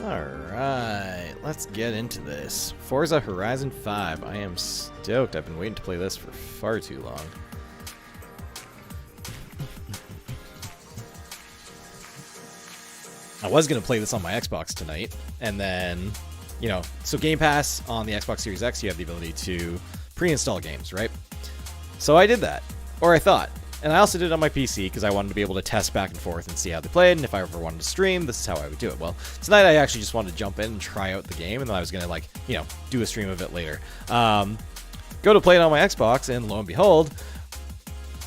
Alright, let's get into this. Forza Horizon 5. I am stoked. I've been waiting to play this for far too long. I was going to play this on my Xbox tonight, and then, you know, so Game Pass on the Xbox Series X, you have the ability to pre-install games, right? So I did that, or I thought. And I also did it on my PC because I wanted to be able to test back and forth and see how they played, and if I ever wanted to stream, this is how I would do it. Well, tonight I actually just wanted to jump in and try out the game, and then I was going to, like, you know, do a stream of it later. Go to play it on my Xbox, and lo and behold,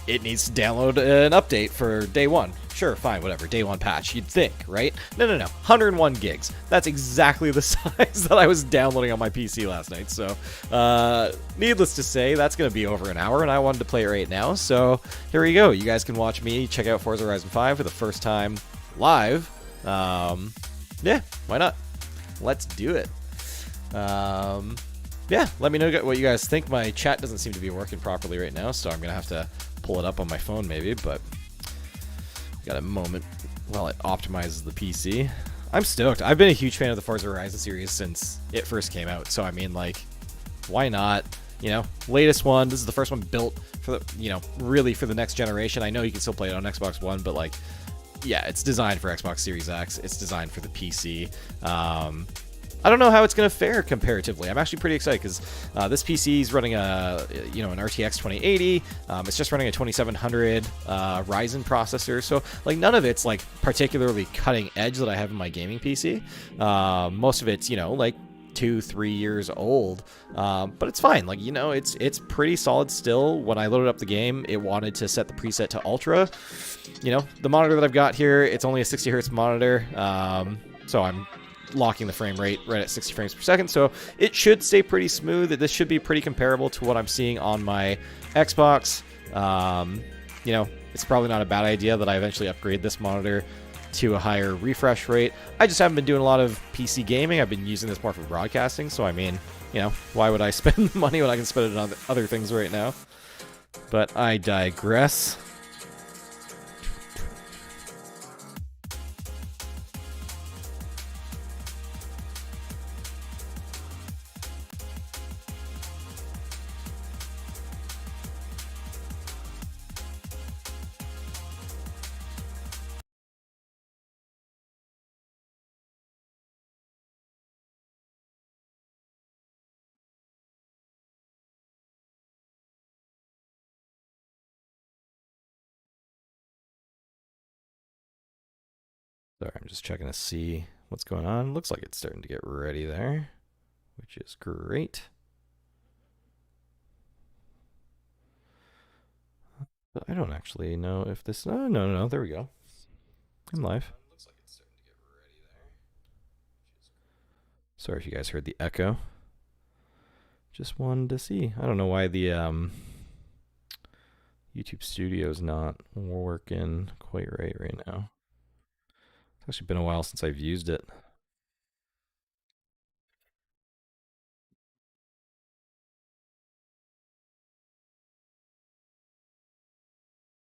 it needs to download an update for day one. Sure, fine, whatever, day one patch, you'd think, right? No, 101 gigs. That's exactly the size that I was downloading on my PC last night, so needless to say, that's going to be over an hour, and I wanted to play it right now, so here we go. You guys can watch me check out Forza Horizon 5 for the first time live. Yeah, why not? Let's do it. Yeah, let me know what you guys think. My chat doesn't seem to be working properly right now, so I'm going to have to pull it up on my phone maybe, but got a moment while it optimizes the PC. I'm stoked. I've been a huge fan of the Forza Horizon series since it first came out, so I mean, like, why not? You know, latest one. This is the first one built for the, you know, really for the next generation. I know you can still play it on Xbox One, but, like, yeah, it's designed for Xbox Series X. It's designed for the PC. I don't know how it's going to fare comparatively. I'm actually pretty excited because this PC is running a, you know, an RTX 2080. It's just running a 2700 Ryzen processor, so like none of it's like particularly cutting edge that I have in my gaming PC. Most of it's, you know, like 2-3 years old, but it's fine. Like, you know, it's pretty solid still. When I loaded up the game, it wanted to set the preset to ultra. You know, the monitor that I've got here, it's only a 60 hertz monitor, so I'm locking the frame rate right at 60 frames per second, so it should stay pretty smooth. This should be pretty comparable to what I'm seeing on my Xbox. You know, it's probably not a bad idea that I eventually upgrade this monitor to a higher refresh rate. I just haven't been doing a lot of PC gaming. I've been using this more for broadcasting, so I mean, you know, why would I spend the money when I can spend it on other things right now? But I digress. Sorry, I'm just checking to see what's going on. Looks like it's starting to get ready there, which is great. But I don't actually know if this... Oh, no, there we go. I'm live. Looks like it's starting to get ready there. Sorry if you guys heard the echo. Just wanted to see. I don't know why the YouTube Studio's not working quite right now. It's actually been a while since I've used it.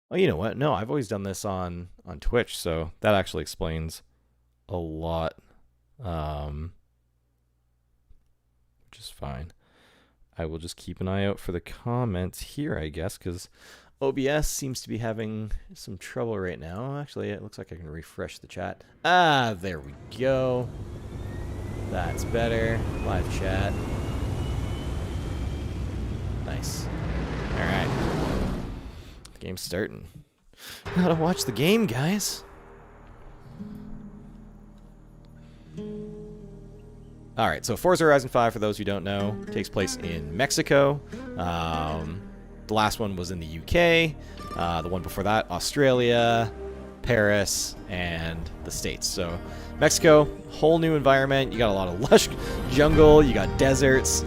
Oh, you know what? No, I've always done this on Twitch, so that actually explains a lot, which is fine. I will just keep an eye out for the comments here, I guess, because OBS seems to be having some trouble right now. Actually, it looks like I can refresh the chat. Ah, there we go. That's better. Live chat. Nice. All right. The game's starting. Gotta watch the game, guys. All right, so Forza Horizon 5, for those who don't know, takes place in Mexico. The last one was in the UK. The one before that, Australia, Paris, and the States. So Mexico, whole new environment. You got a lot of lush jungle. You got deserts.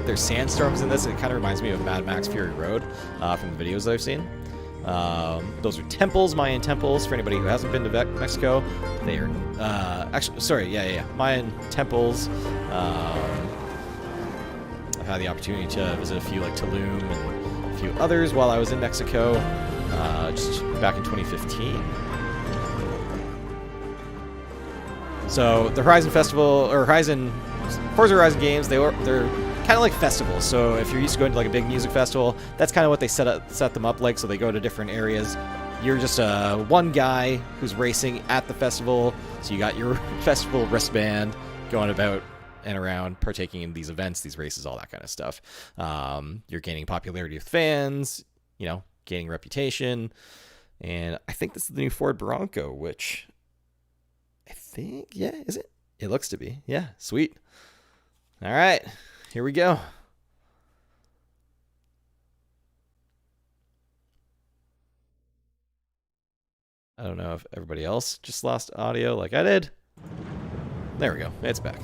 There's sandstorms in this. It kind of reminds me of Mad Max Fury Road from the videos I've seen. Those are temples, Mayan temples. For anybody who hasn't been to Mexico, they are actually, sorry, yeah, Mayan temples. I've had the opportunity to visit a few like Tulum and a few others while I was in Mexico, just back in 2015. So the Horizon Festival, or Forza Horizon games, they're kind of like festivals. So if you're used to going to like a big music festival, that's kind of what they set them up like. So they go to different areas. You're just one guy who's racing at the festival. So you got your festival wristband going about and around, partaking in these events, these races, all that kind of stuff. You're gaining popularity with fans, you know, gaining reputation. And I think this is the new Ford Bronco, which I think, yeah, is it? It looks to be. Yeah, sweet. All right, here we go. I don't know if everybody else just lost audio like I did. There we go. It's back.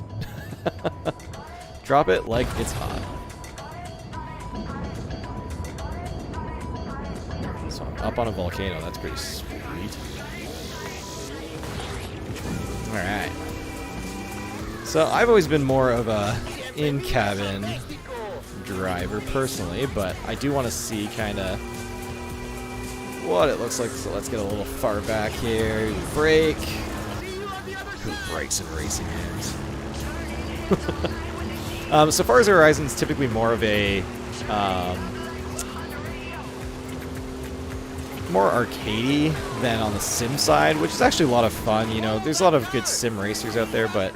Drop it like it's hot. So I'm up on a volcano. That's pretty sweet. All right. So I've always been more of a in-cabin driver personally, but I do want to see kind of what it looks like. So let's get a little far back here. Brake. Who brakes in racing games? So Forza Horizon is typically more of a more arcadey than on the sim side, which is actually a lot of fun. You know, there's a lot of good sim racers out there, but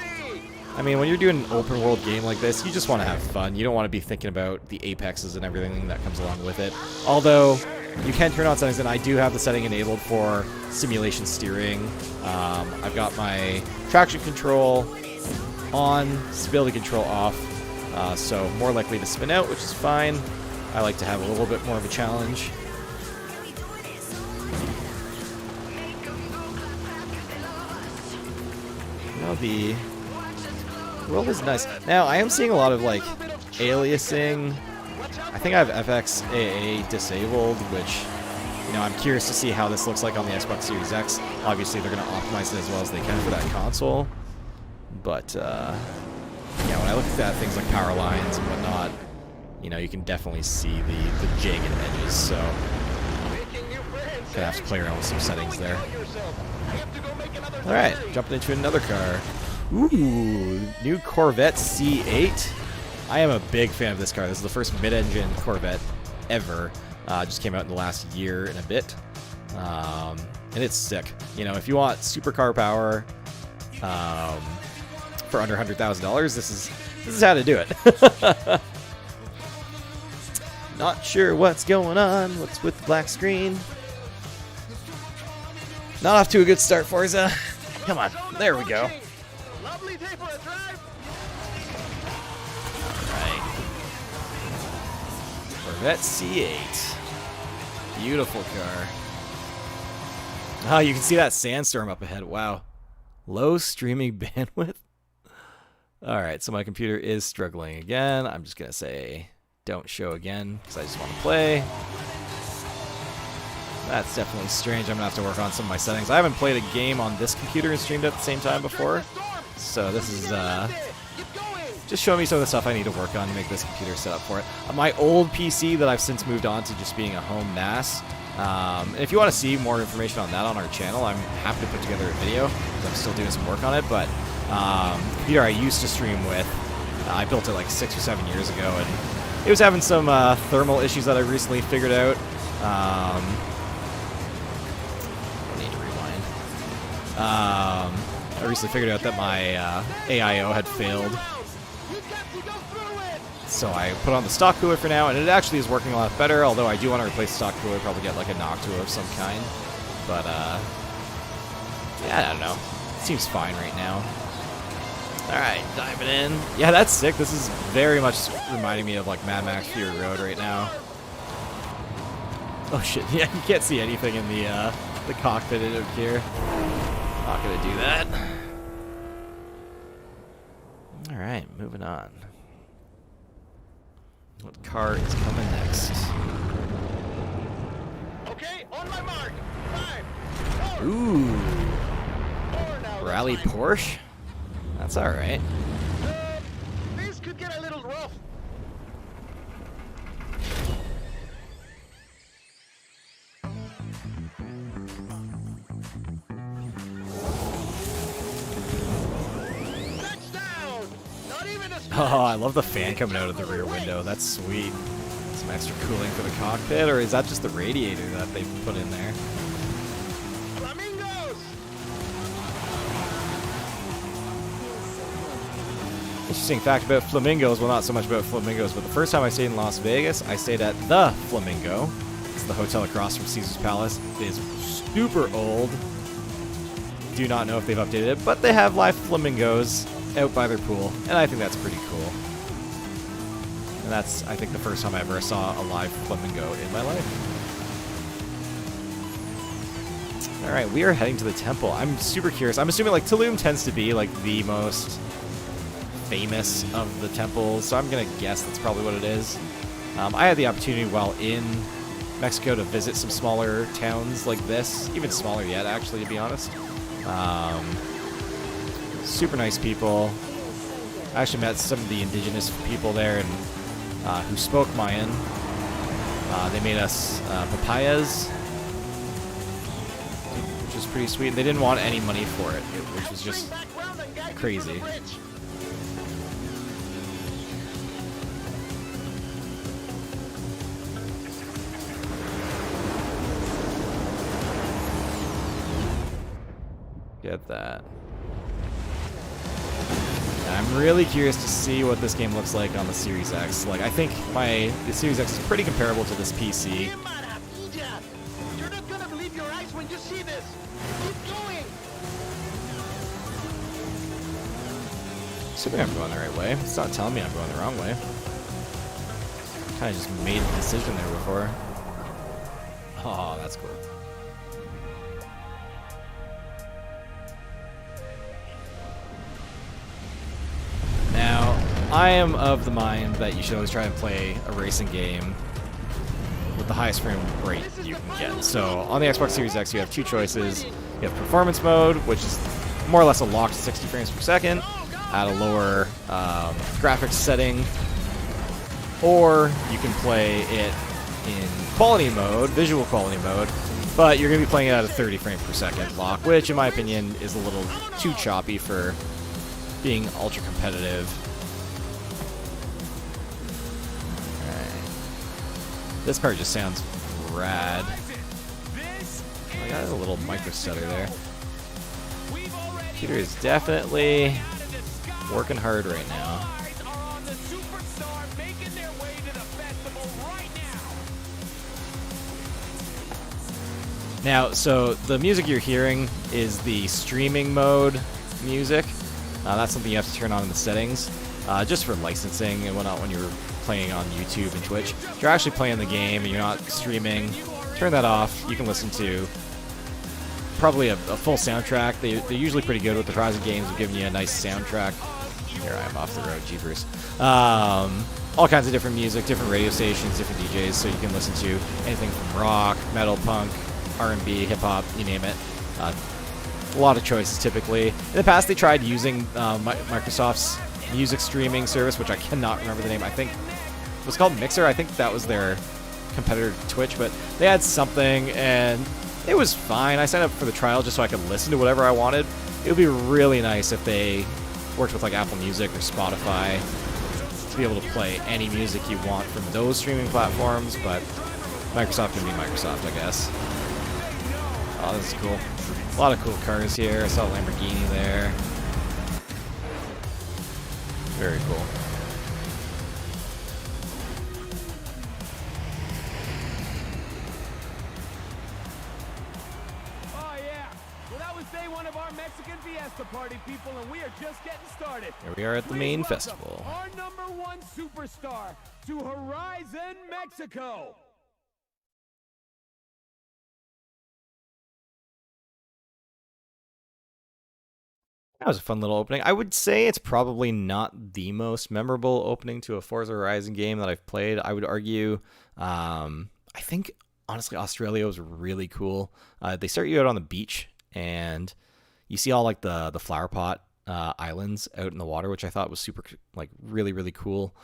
I mean, when you're doing an open world game like this, you just want to have fun. You don't want to be thinking about the apexes and everything that comes along with it. Although you can turn on settings, and I do have the setting enabled for simulation steering. I've got my traction control on, stability control off, so more likely to spin out, which is fine. I like to have a little bit more of a challenge. You know, the world is nice. Now, I am seeing a lot of, like, aliasing. I think I have FXAA disabled, which, you know, I'm curious to see how this looks like on the Xbox Series X. Obviously, they're going to optimize it as well as they can for that console. But, yeah, when I look at things like power lines and whatnot, you know, you can definitely see the jagged edges, so gonna have to play around with some settings there. Alright, jumping into another car. Ooh, new Corvette C8. I am a big fan of this car. This is the first mid-engine Corvette ever. Just came out in the last year and a bit. And it's sick. You know, if you want supercar power for under $100,000, this is how to do it. Not sure what's going on. What's with the black screen? Not off to a good start, Forza. Come on. There we go. Alright. Corvette C8. Beautiful car. Oh, you can see that sandstorm up ahead. Wow. Low streaming bandwidth. Alright, so my computer is struggling again. I'm just going to say don't show again because I just want to play. That's definitely strange. I'm going to have to work on some of my settings. I haven't played a game on this computer and streamed at the same time before. So this is just showing me some of the stuff I need to work on to make this computer set up for it. My old PC that I've since moved on to just being a home NAS. If you want to see more information on that on our channel, I'm happy to put together a video because I'm still doing some work on it. But the computer I used to stream with, I built it like 6 or 7 years ago, and it was having some thermal issues that I recently figured out. I need to rewind. I recently figured out that my AIO had failed. So I put on the stock cooler for now, and it actually is working a lot better, although I do want to replace the stock cooler, probably get like a Noctua of some kind. But, yeah, I don't know. It seems fine right now. Alright, diving in. Yeah, that's sick. This is very much reminding me of like Mad Max Fury Road right now. Oh shit, yeah, you can't see anything in the cockpit out here. Not gonna do that. Alright, moving on. What car is coming next? Okay, on my mark. 5, 4, Ooh. 4 now. Rally Porsche? That's alright. This could get a little rough. Oh, I love the fan coming out of the rear window. That's sweet. Some extra cooling for the cockpit, or is that just the radiator that they put in there? Flamingos! Interesting fact about flamingos, well, not so much about flamingos, but the first time I stayed in Las Vegas, I stayed at the Flamingo. It's the hotel across from Caesar's Palace. It is super old. Do not know if they've updated it, but they have live flamingos out by their pool, and I think that's pretty cool. And that's, I think, the first time I ever saw a live flamingo in my life. Alright, we are heading to the temple. I'm super curious. I'm assuming, like, Tulum tends to be, like, the most famous of the temples, so I'm gonna guess that's probably what it is. I had the opportunity while in Mexico to visit some smaller towns like this, even smaller yet, actually, to be honest. Super nice people. I actually met some of the indigenous people there and who spoke Mayan. They made us papayas, which was pretty sweet. They didn't want any money for it, which was just crazy. Get that. I'm really curious to see what this game looks like on the Series X. Like, I think the Series X is pretty comparable to this PC. You're not gonna believe your eyes when you see this. Keep going. Assuming I'm going the right way. It's not telling me I'm going the wrong way. Kind of just made the decision there before. Oh, that's cool. Now, I am of the mind that you should always try and play a racing game with the highest frame rate you can get. So, on the Xbox Series X, you have two choices. You have performance mode, which is more or less a locked 60 frames per second at a lower graphics setting. Or you can play it in quality mode, visual quality mode, but you're going to be playing it at a 30 frame per second lock, which in my opinion is a little too choppy for being ultra competitive. Alright. This part just sounds rad. I got a little micro stutter there. Computer is definitely working hard right now. Now, so the music you're hearing is the streaming mode music. That's something you have to turn on in the settings, just for licensing and whatnot when you're playing on YouTube and Twitch. If you're actually playing the game and you're not streaming, turn that off. You can listen to probably a full soundtrack. They're usually pretty good with the Horizon games of giving you a nice soundtrack. Here I am off the road, jeepers. All kinds of different music, different radio stations, different DJs, so you can listen to anything from rock, metal, punk, R&B, hip-hop, you name it. A lot of choices typically. In the past, they tried using Microsoft's music streaming service, which I cannot remember the name. I think it was called Mixer. I think that was their competitor to Twitch, but they had something, and it was fine. I signed up for the trial just so I could listen to whatever I wanted. It would be really nice if they worked with like Apple Music or Spotify to be able to play any music you want from those streaming platforms, but Microsoft can be Microsoft, I guess. Oh, this is cool. A lot of cool cars here. I saw a Lamborghini there. Very cool. Oh yeah. Well, that was day one of our Mexican Fiesta party, people, and we are just getting started. Here we are at the main festival. Our #1 superstar to Horizon, Mexico. That was a fun little opening. I would say it's probably not the most memorable opening to a Forza Horizon game that I've played. I would argue, I think, honestly, Australia was really cool. They start you out on the beach, and you see all, like, the flower pot islands out in the water, which I thought was super, like, really, really cool.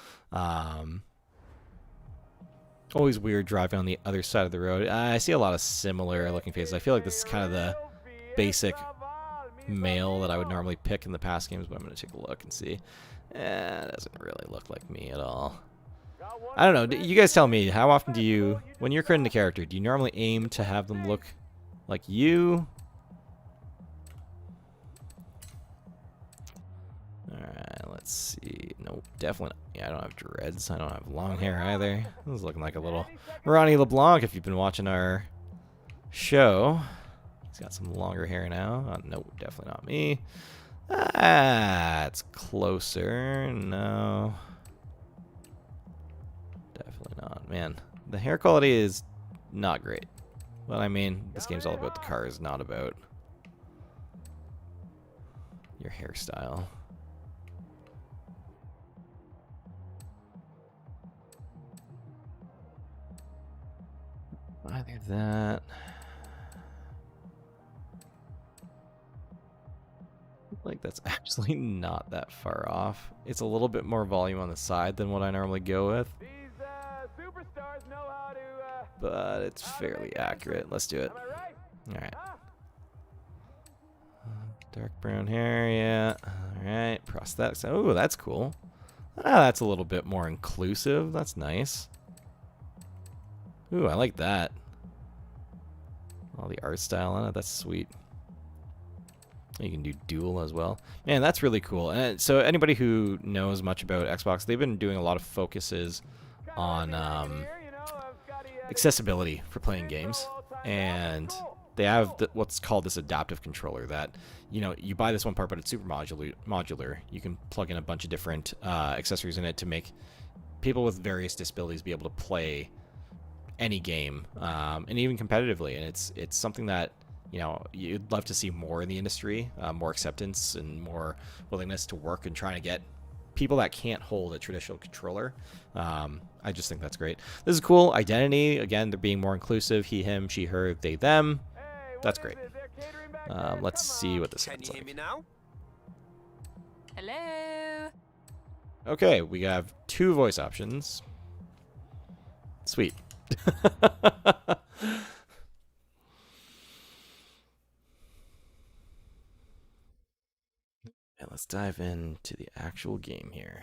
Always weird driving on the other side of the road. I see a lot of similar looking faces. I feel like this is kind of the basic male that I would normally pick in the past games, but I'm going to take a look and see. It doesn't really look like me at all. I don't know. You guys tell me, how often do you, when you're creating a character, do you normally aim to have them look like you? Alright, let's see. Nope, definitely not. Yeah, I don't have dreads. I don't have long hair either. This is looking like a little Ronnie LeBlanc if you've been watching our show. He's got some longer hair now. Nope, definitely not me. It's closer. No. Definitely not. Man, the hair quality is not great. But I mean, this game's all about the cars, not about your hairstyle. Either that. Like that's actually not that far off. It's a little bit more volume on the side than what I normally go with. These superstars know how to But it's fairly accurate. Let's do it. am I right? Alright. Huh? Dark brown hair, yeah. Alright, prosthetics. Oh, that's cool. That's a little bit more inclusive. That's nice. Ooh, I like that. All the art style on it, that's sweet. You can do dual as well. Man, that's really cool. And so anybody who knows much about Xbox, they've been doing a lot of focuses on accessibility for playing games. And they have what's called this adaptive controller that, you know, you buy this one part, but it's super modular. You can plug in a bunch of different accessories in it to make people with various disabilities be able to play any game, and even competitively. And it's something that, you know, you'd love to see more in the industry, more acceptance and more willingness to work and trying to get people that can't hold a traditional controller. I just think that's great. This is cool. Identity, again, they're being more inclusive. He, him, she, her, they, them. That's great. Let's see what this sounds like. Can you hear me now? Hello. Okay, we have 2 voice options. Sweet. And let's dive into the actual game here.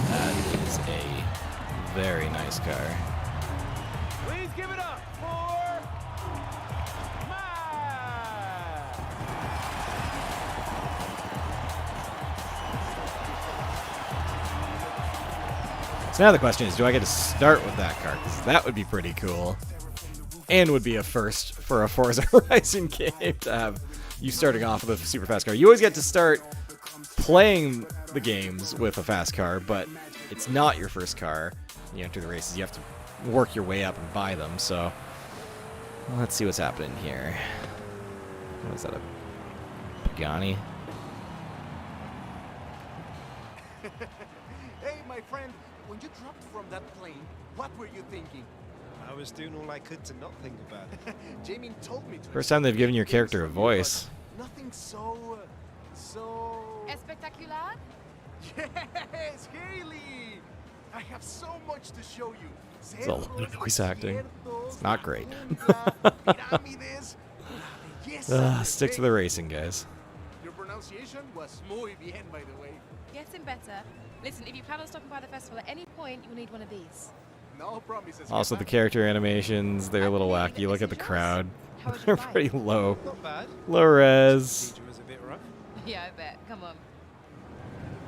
That is a very nice car. Please give it up for Matt. So now the question is, do I get to start with that car? Because that would be pretty cool. And would be a first for a Forza Horizon game to have you starting off with a super fast car. You always get to start playing the games with a fast car, but it's not your first car. You enter the races, you have to work your way up and buy them. So let's see what's happening here. What is that, a Pagani? Hey, my friend, when you dropped from that plane, what were you thinking? I was doing all I could to not think about it. Jamie told me to. First time they've given your character a voice. Nothing so. Espectacular. Yes, Haley! I have so much to show you. It's a lot of voice acting. It's not great. Stick to the racing, guys. Your pronunciation was muy bien, by the way. Getting better. Listen, if you plan on stopping by the festival at any point, you'll need one of these. No promises. Also, the character animations, they're a little wacky. Look at the crowd. How was They're your flight? pretty low. Not bad. Low res. Procedure was a bit rough. Yeah, I bet. Come on.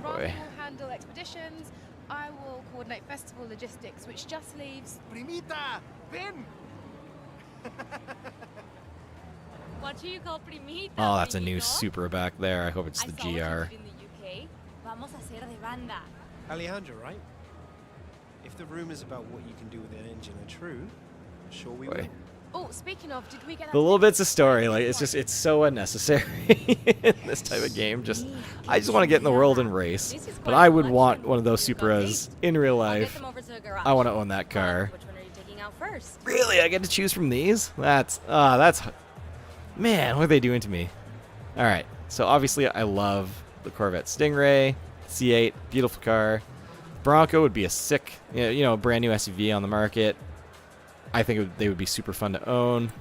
Boy. Ron will handle expeditions. I will coordinate festival logistics, which just leaves... Primita, ven! What do you call primita? Oh, that's a new amiguito? Supra back there. I hope it's I the saw what you GR. did in the UK. Vamos a hacer de banda. Alejandro, right? If the rumors about what you can do with an engine are true, sure we Boy. will. Oh, speaking of, did we get that... The little bits of story, like, it's so unnecessary in this type of game. I just want to get in the world and race. But I would want one of those Supras in real I'll get life. them over to the garage. I want to own that car. Which one are you taking out first? Really? I get to choose from these? That's man, what are they doing to me? Alright, so obviously I love the Corvette Stingray. C8, beautiful car. Bronco would be a sick, brand new SUV on the market. I think they would be super fun to own.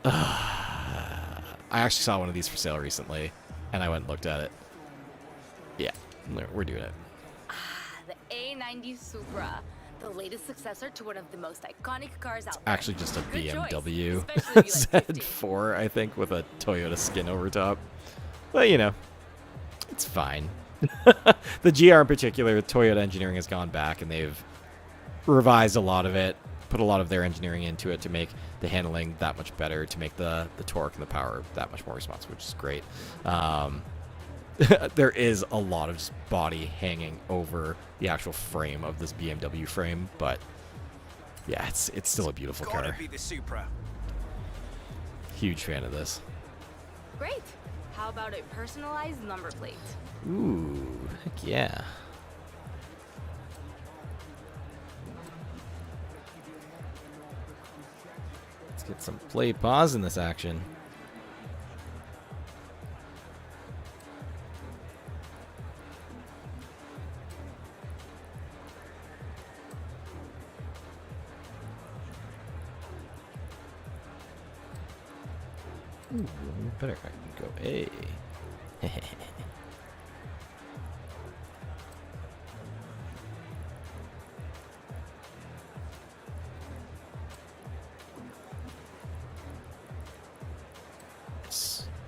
I actually saw one of these for sale recently, and I went and looked at it. Yeah, we're doing it. The A90 Supra, the latest successor to one of the most iconic cars out there. Actually, just a Good choice, BMW especially if you like Z4, I think, with a Toyota skin over top. But, it's fine. The GR in particular, Toyota engineering has gone back, and they've revised a lot of it, put a lot of their engineering into it to make the handling that much better, to make the torque and the power that much more responsive, which is great. There is a lot of just body hanging over the actual frame of this BMW frame, but yeah, it's still a beautiful car. Be the Supra. Huge fan of this. Great. How about a personalized number plate? Ooh, heck yeah. Let's get some play pause in this action. Ooh, better I can go A.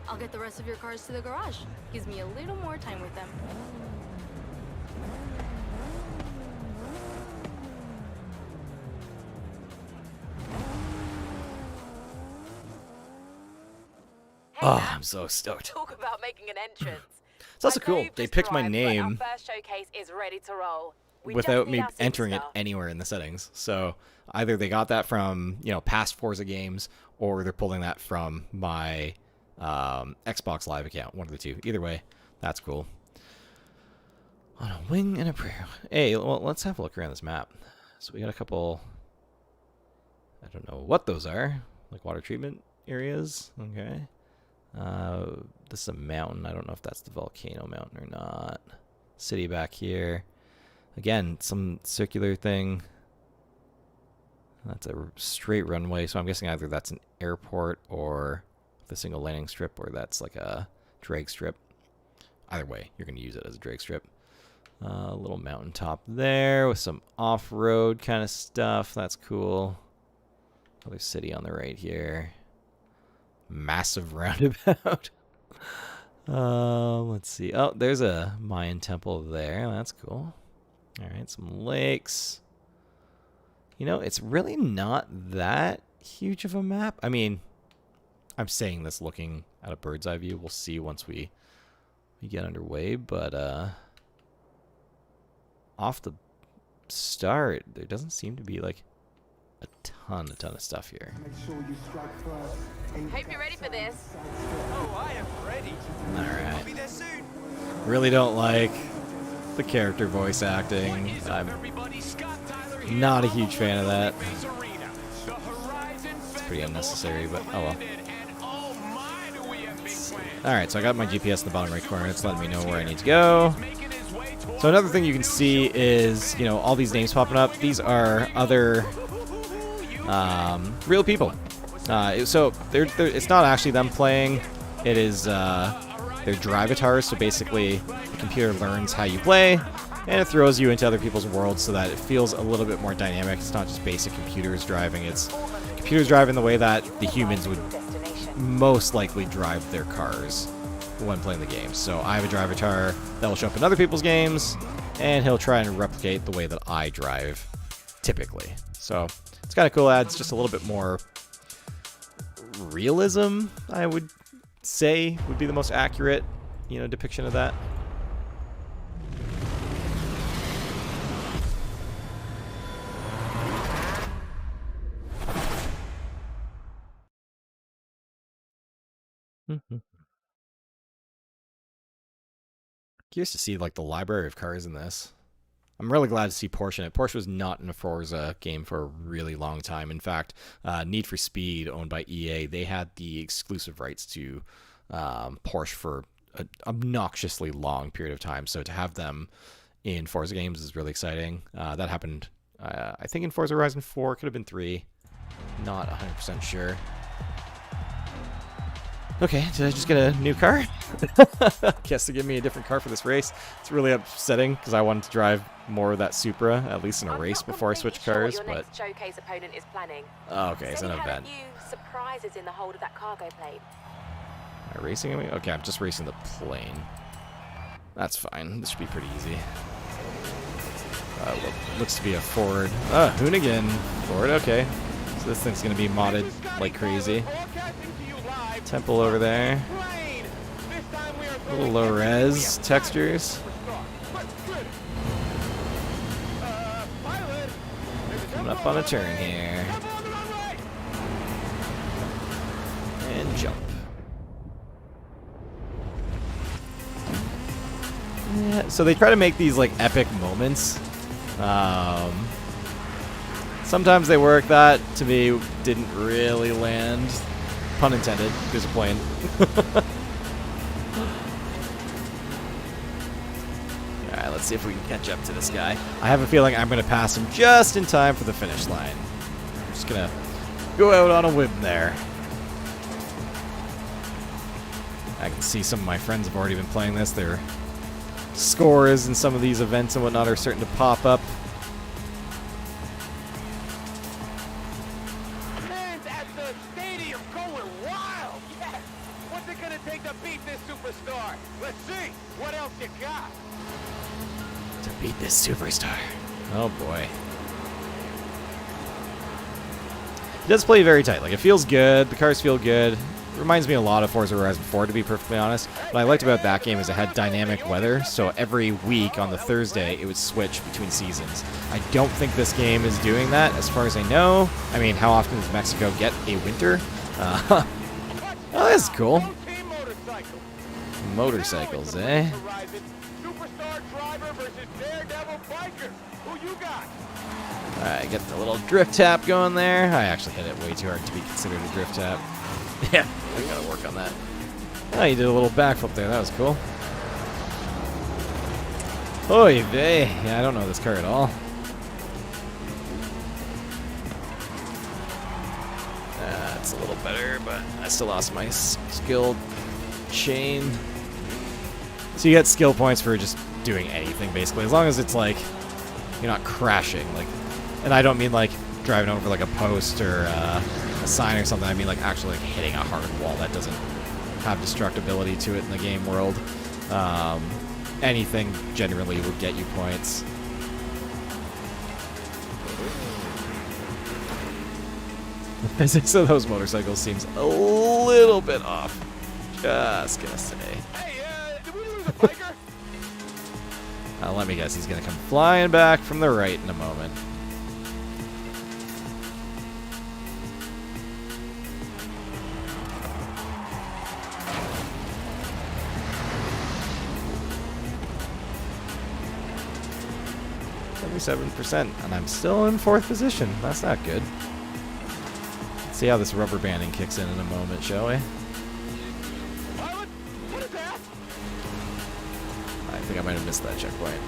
I'll get the rest of your cars to the garage. Gives me a little more time with them. Oh, I'm so stoked. Talk about making an entrance. It's also cool. They picked my name Our first showcase is ready to roll. We without just me need our entering it superstar. anywhere in the settings. So either they got that from, past Forza games, or they're pulling that from my Xbox Live account. One of the two. Either way, that's cool. On a wing and a prayer. Hey, well, let's have a look around this map. So we got a couple, I don't know what those are. Like water treatment areas. Okay. This is a mountain. I don't know if that's the volcano mountain or not. City back here. Again, some circular thing. That's a straight runway, so I'm guessing either that's an airport or the single landing strip, or that's like a drag strip. Either way, you're going to use it as a drag strip. A little mountaintop there with some off-road kind of stuff. That's cool. Another city on the right here. Massive roundabout. Let's see. Oh, there's a Mayan temple there. That's cool. All right, some lakes. It's really not that huge of a map. I mean, I'm saying this looking at a bird's eye view. We'll see once we get underway, but off the start, there doesn't seem to be like a ton of stuff here. Hope you're ready for this. Oh, I am ready. All right. I'll be there soon. Really don't like the character voice acting. I'm not a huge fan of that. It's pretty unnecessary, but oh well. Alright, so I got my GPS in the bottom right corner. It's letting me know where I need to go. So another thing you can see is, all these names popping up. These are other real people. So it's not actually them playing. It is their drivatars. So basically, the computer learns how you play, and it throws you into other people's worlds so that it feels a little bit more dynamic. It's not just basic computers driving. It's computers driving the way that the humans would most likely drive their cars when playing the game. So I have a drivatar that will show up in other people's games, and he'll try and replicate the way that I drive typically. So it's kind of cool. Adds just a little bit more realism, I would say, would be the most accurate, depiction of that. Curious to see like the library of cars in this. I'm really glad to see Porsche in it. Porsche was not in a Forza game for a really long time. In fact, Need for Speed, owned by EA, they had the exclusive rights to Porsche for an obnoxiously long period of time. So to have them in Forza games is really exciting. That happened, I think, in Forza Horizon 4. Could have been 3. Not 100% sure. Okay, did I just get a new car? Guess to give me a different car for this race. It's really upsetting because I wanted to drive more of that Supra, at least in a race before I switch cars. What your But next showcase opponent is planning. oh, okay, it's an Said he had event. a few surprises in the hold of that cargo plane. Am I racing? Okay, I'm just racing the plane. That's fine. This should be pretty easy. What looks to be a Ford. Hoonigan Ford. Okay, so this thing's gonna be modded like crazy. Temple over there. A little low res textures. Coming up on a turn here. And jump. Yeah, so they try to make these like epic moments. Sometimes they work. That to me didn't really land. Pun intended. There's a plane. Alright, let's see if we can catch up to this guy. I have a feeling I'm going to pass him just in time for the finish line. I'm just going to go out on a whim there. I can see some of my friends have already been playing this. Their scores in some of these events and whatnot are starting to pop up. Fans at the stadium going wild. Yes. What's it gonna take to beat this superstar? Let's see. What else you got? To beat this superstar. Oh boy. It does play very tight. Like, it feels good. The cars feel good. It reminds me a lot of Forza Horizon 4, to be perfectly honest. What I liked about that game is it had dynamic weather, so every week on the Thursday it would switch between seasons. I don't think this game is doing that, as far as I know. I mean, how often does Mexico get a winter? Oh, that's cool. Motorcycles, eh? Superstar driver versus daredevil biker. Who you got? Alright, get the little drift tap going there. I actually hit it way too hard to be considered a drift tap. Yeah, I gotta work on that. Oh, you did a little backflip there. That was cool. Oy vey. Yeah, I don't know this car at all. That's a little better, but I still lost my skill chain. So you get skill points for just doing anything, basically, as long as it's like you're not crashing. Like, and I don't mean like driving over like a post or a sign or something. I mean like actually like hitting a hard wall that doesn't have destructibility to it in the game world. Anything generally would get you points. The physics of those motorcycles seems a little bit off. Just gonna say. Hey, did we lose a biker? Let me guess, he's gonna come flying back from the right in a moment. %, and I'm still in 4th position. That's not good. Let's see how this rubber banding kicks in a moment, shall we? Pilot, what is that? I think I might have missed that checkpoint.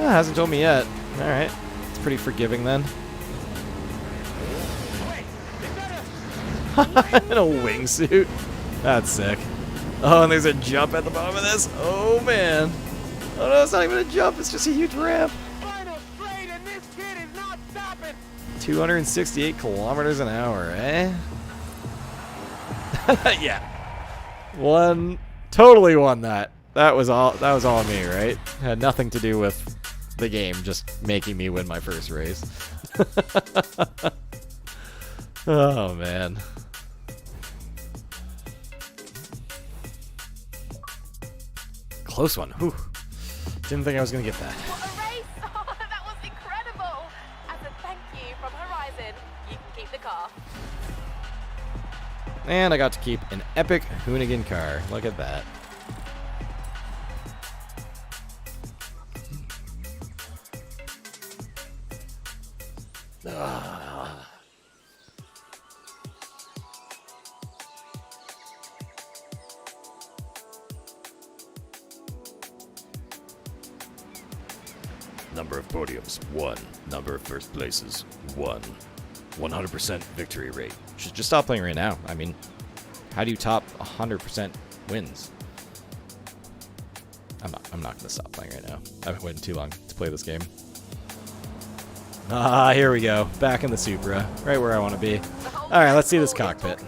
Hasn't told me yet. Alright. It's pretty forgiving then. Wait, is that In a wingsuit. That's sick. Oh, and there's a jump at the bottom of this. Oh, man. Oh, no, it's not even a jump. It's just a huge ramp. final straight and this kid is not stopping? 268 kilometers an hour, eh? Yeah. Totally won that. That was all me, right? Had nothing to do with the game, just making me win my first race. Oh, man. Close one. Whew. Didn't think I was going to get that. What a race! Oh, that was incredible! As a thank you from Horizon, you can keep the car. And I got to keep an epic Hoonigan car. Look at that. Number of podiums, 1. Number of first places, 1. 100% victory rate. Just stop playing right now. I mean, how do you top 100% wins? I'm not going to stop playing right now. I've been waiting too long to play this game. Ah, here we go. Back in the Supra. Right where I want to be. Alright, let's see this cockpit.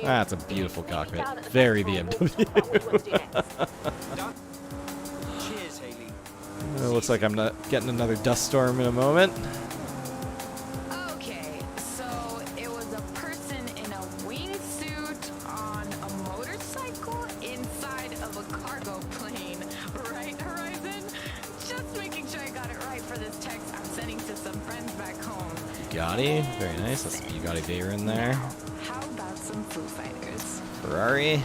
Ah, it's a beautiful cockpit. Very BMW. Cheers, Haley. Looks like I'm not getting another dust storm in a moment. Okay, so it was a person in a wingsuit on a motorcycle inside of a cargo plane, right, Horizon? Just making sure I got it right for this text I'm sending to some friends back home. Bugatti, very nice. That's the Bugatti Veyron there. How about some Foo Fighters? Ferrari.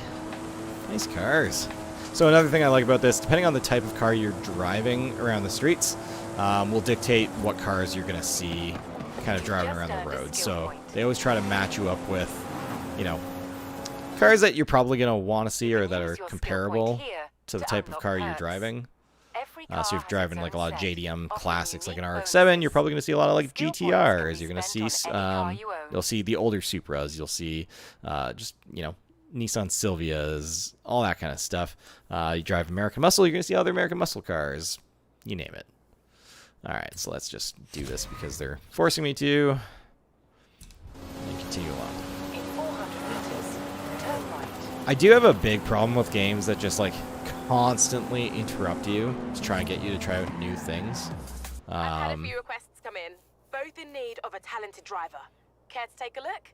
Nice cars. So another thing I like about this, depending on the type of car you're driving around the streets, will dictate what cars you're going to see kind of driving around the road. So they always try to match you up with, you know, cars that you're probably going to want to see or that are comparable to the type of car you're driving. So if you're driving like a lot of JDM classics like an RX-7, you're probably going to see a lot of like GTRs. You're going to see, you'll see the older Supras. You'll see just, you know, Nissan Silvias, all that kind of stuff. You drive American Muscle, you're going to see other American Muscle cars. You name it. All right, so let's just do this because they're forcing me to. And continue along. In 400 meters, turn right. I do have a big problem with games that just like constantly interrupt you to try and get you to try out new things. I've had a few requests come in, both in need of a talented driver. Care to take a look?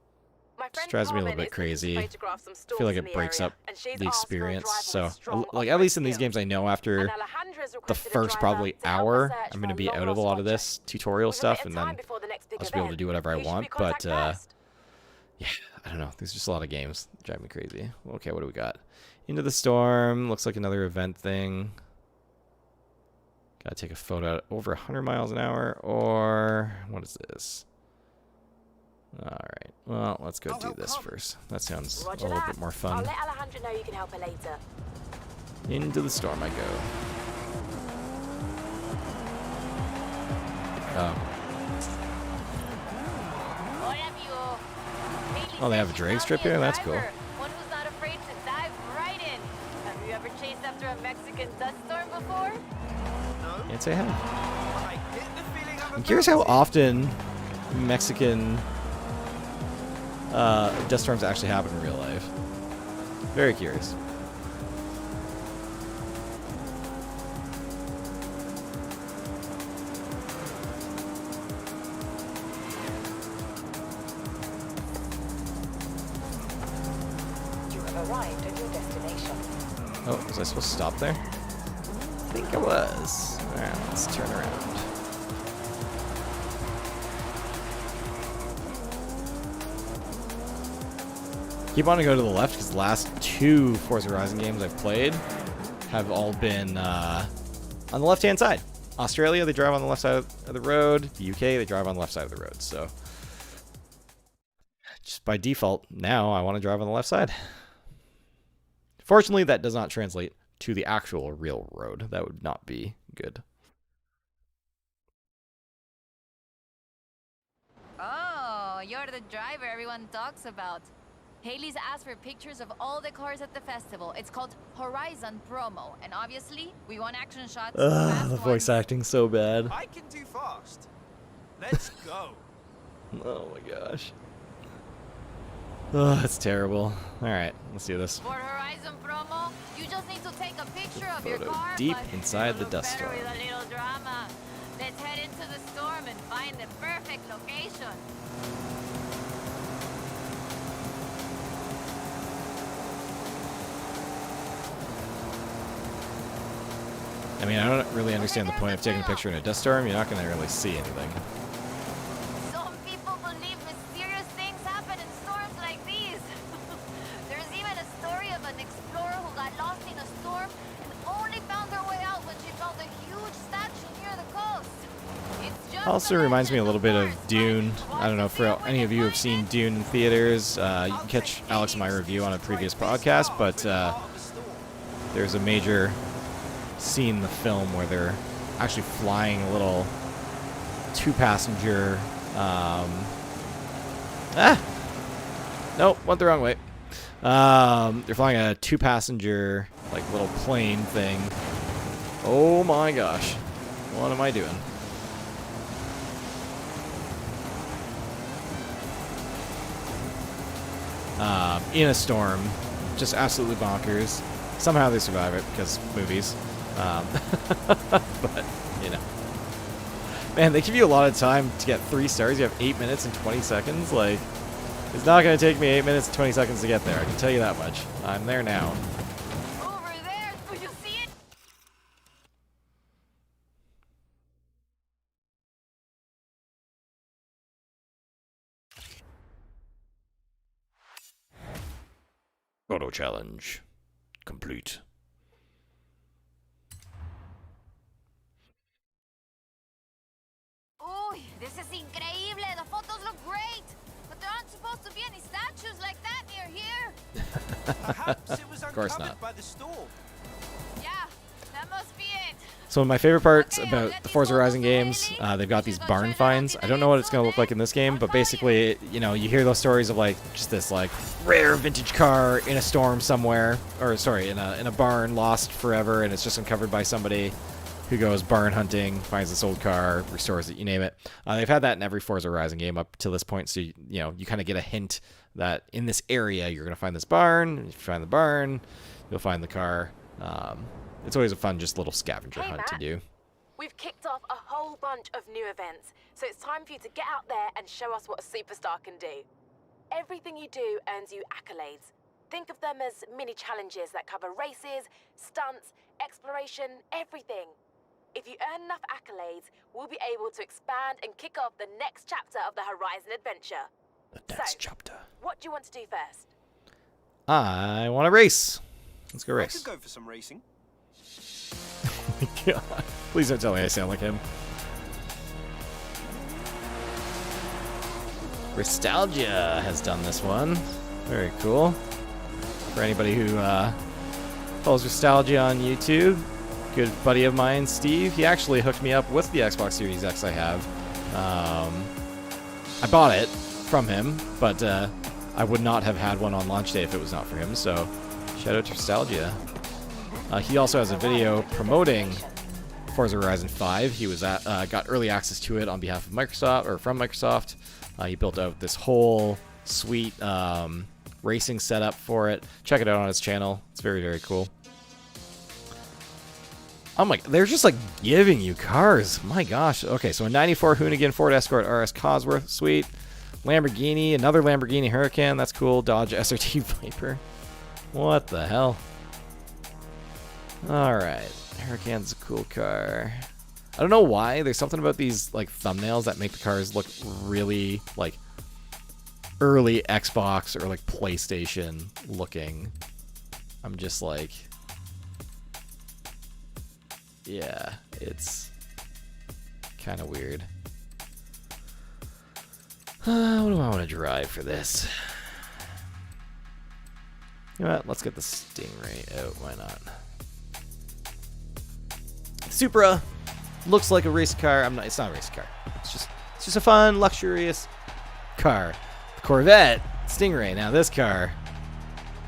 My Just friend drives me a little Carmen bit is looking to crazy. photograph some I stores feel like in it the breaks area, up and she's the asked for a experience. driver So, with strong like at least in these off-road games, I know after And Alejandra's the requested a first driver probably to help hour, her search I'm going to for be out of a long-lost lot of object. this tutorial With stuff, limited and time then before the next big I'll just be able to event, do whatever I who should want. we But contact first? yeah, I don't know. There's just a lot of games that drive me crazy. Okay, what do we got? Into the Storm. Looks like another event thing. Gotta take a photo at over 100 miles an hour, or what is this? Alright, well, let's go do this first. That sounds a little bit more I'll fun. let Alejandra know you can help her later. Into the Storm I go. Oh, they have a drag strip here? That's cool. One who's not afraid to dive right in. Have you ever chased after a Mexican dust storm before? Can't say how. I get the feeling I'm curious how often Mexican dust storms actually happen in real life. Very curious. You have arrived at your destination. Oh, was I supposed to stop there? I think I was. Alright, let's turn around. Keep wanting to go to the left because the last two Forza Horizon games I've played have all been on the left-hand side. Australia, they drive on the left side of the road. The UK, they drive on the left side of the road. So just by default, now I want to drive on the left side. Fortunately, that does not translate to the actual real road. That would not be good. Oh, you're the driver everyone talks about. Haley's asked for pictures of all the cars at the festival. It's called Horizon Promo, and obviously, we want action shots. Ugh, the voice acting's so bad. I can do fast. Let's go. Oh my gosh. Oh, that's terrible. Alright, let's do this. For Horizon Promo, you just need to take a picture of your Photo car. deep but inside it'll the look dust better storm. with a little drama. Let's head into the storm and find the perfect location. I mean, I don't really understand the point of taking a picture in a dust storm. You're not going to really see anything. Some people believe mysterious things happen in storms like these. There's even a story of an explorer who got lost in a storm and only found her way out when she found a huge statue near the coast. It's just Also reminds me a little bit of Dune. I don't know if any of you have seen Dune in theaters. You can catch Alex and my review on a previous podcast, but there's a major scene in the film where they're actually flying a little 2-passenger. Nope, went the wrong way. They're flying a 2-passenger, like, little plane thing. Oh my gosh. What am I doing? In a storm. Just absolutely bonkers. Somehow they survive it, because movies. But, you know. Man, they give you a lot of time to get 3 stars. You have 8 minutes and 20 seconds. Like, it's not going to take me 8 minutes and 20 seconds to get there. I can tell you that much. I'm there now. Over there, do you see it? Auto challenge complete. Uy, this is increíble. The photos look great. But there aren't supposed to be any statues like that near here. Perhaps it was course uncovered not. by the storm. Yeah, that must be it. So my favorite parts about the Forza Horizon games, they've got these barn finds. I don't know what it's going to look like in this game, but basically, you know, you hear those stories of like just this like rare vintage car in a storm somewhere, or sorry, in a barn lost forever, and it's just uncovered by somebody who goes barn hunting, finds this old car, restores it, you name it. They've had that in every Forza Horizon game up to this point, so you know you kind of get a hint that in this area you're going to find this barn. If you find the barn, you'll find the car. It's always a fun, just little scavenger Hey, hunt to Matt. do. We've kicked off a whole bunch of new events, so it's time for you to get out there and show us what a superstar can do. Everything you do earns you accolades. Think of them as mini challenges that cover races, stunts, exploration, everything. If you earn enough accolades, we'll be able to expand and kick off the next chapter of the Horizon adventure. The next So, chapter. What do you want to do first? I want to race. Let's go I race. could go for some racing. God. Please don't tell me I sound like him. Nostalgia has done this one. Very cool. For anybody who follows Nostalgia on YouTube, good buddy of mine, Steve, he actually hooked me up with the Xbox Series X I have. I bought it from him, but I would not have had one on launch day if it was not for him, so shout out to Nostalgia. He also has a video promoting Forza Horizon 5. He was got early access to it on behalf of Microsoft, or from Microsoft. He built out this whole sweet racing setup for it. Check it out on his channel. It's very, very cool. Oh my, they're just like giving you cars. My gosh. Okay, so a 94 Hoonigan Ford Escort RS Cosworth, sweet. Lamborghini, another Lamborghini Huracan, that's cool. Dodge SRT Viper. What the hell? Alright, Huracan's a cool car. I don't know why, there's something about these like thumbnails that make the cars look really like early Xbox or like PlayStation looking. I'm just like, yeah, it's kind of weird. What do I want to drive for this? You know what? Let's get the Stingray out. Why not? Supra looks like a race car. It's not a race car. It's just a fun, luxurious car. The Corvette Stingray. Now this car.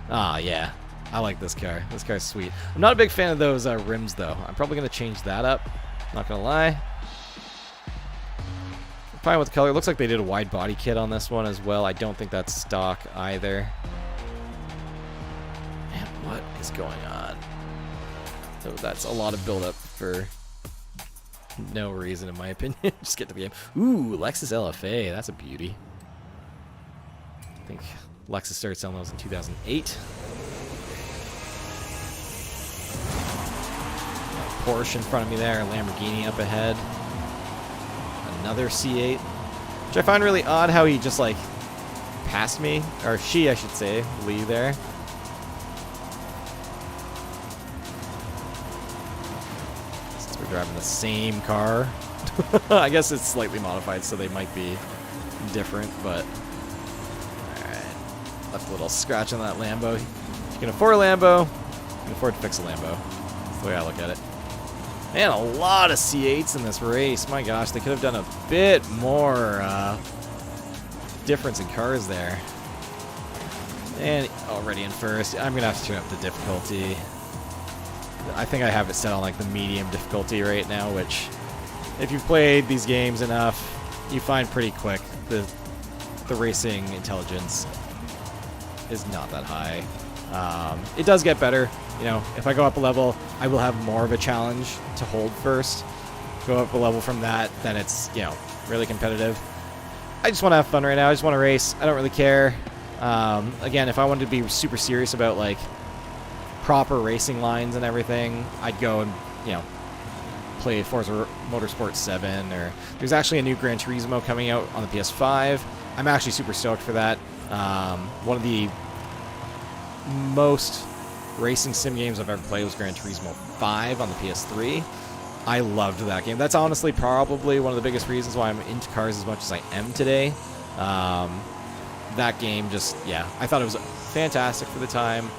Yeah. I like this car. This car's sweet. I'm not a big fan of those rims though. I'm probably gonna change that up. Not gonna lie. I'm fine with the color. Looks like they did a wide body kit on this one as well. I don't think that's stock either. Man, what is going on? So that's a lot of build-up for no reason, in my opinion. Just get to the game. Ooh, Lexus LFA. That's a beauty. I think Lexus started selling those in 2008. Porsche in front of me there. Lamborghini up ahead. Another C8. Which I find really odd how he just, like, passed me. Or she, I should say. Lee there. Driving the same car. I guess it's slightly modified, so they might be different, but alright. Left a little scratch on that Lambo. If you can afford a Lambo, you can afford to fix a Lambo. That's the way I look at it. Man, a lot of C8s in this race. My gosh, they could have done a bit more difference in cars there. And already in first. I'm going to have to turn up the difficulty. I think I have it set on like the medium difficulty right now, which if you've played these games enough, you find pretty quick the racing intelligence is not that high. It does get better. You know, if I go up a level, I will have more of a challenge to hold first. Go up a level from that, then it's, you know, really competitive. I just want to have fun right now. I just want to race. I don't really care. Again, if I wanted to be super serious about, like, proper racing lines and everything, I'd go and, you know, play Forza Motorsport 7, or there's actually a new Gran Turismo coming out on the PS5. I'm actually super stoked for that. One of the most racing sim games I've ever played was Gran Turismo 5 on the PS3. I loved that game. That's honestly probably one of the biggest reasons why I'm into cars as much as I am today. That game just, yeah, I thought it was fantastic for the time.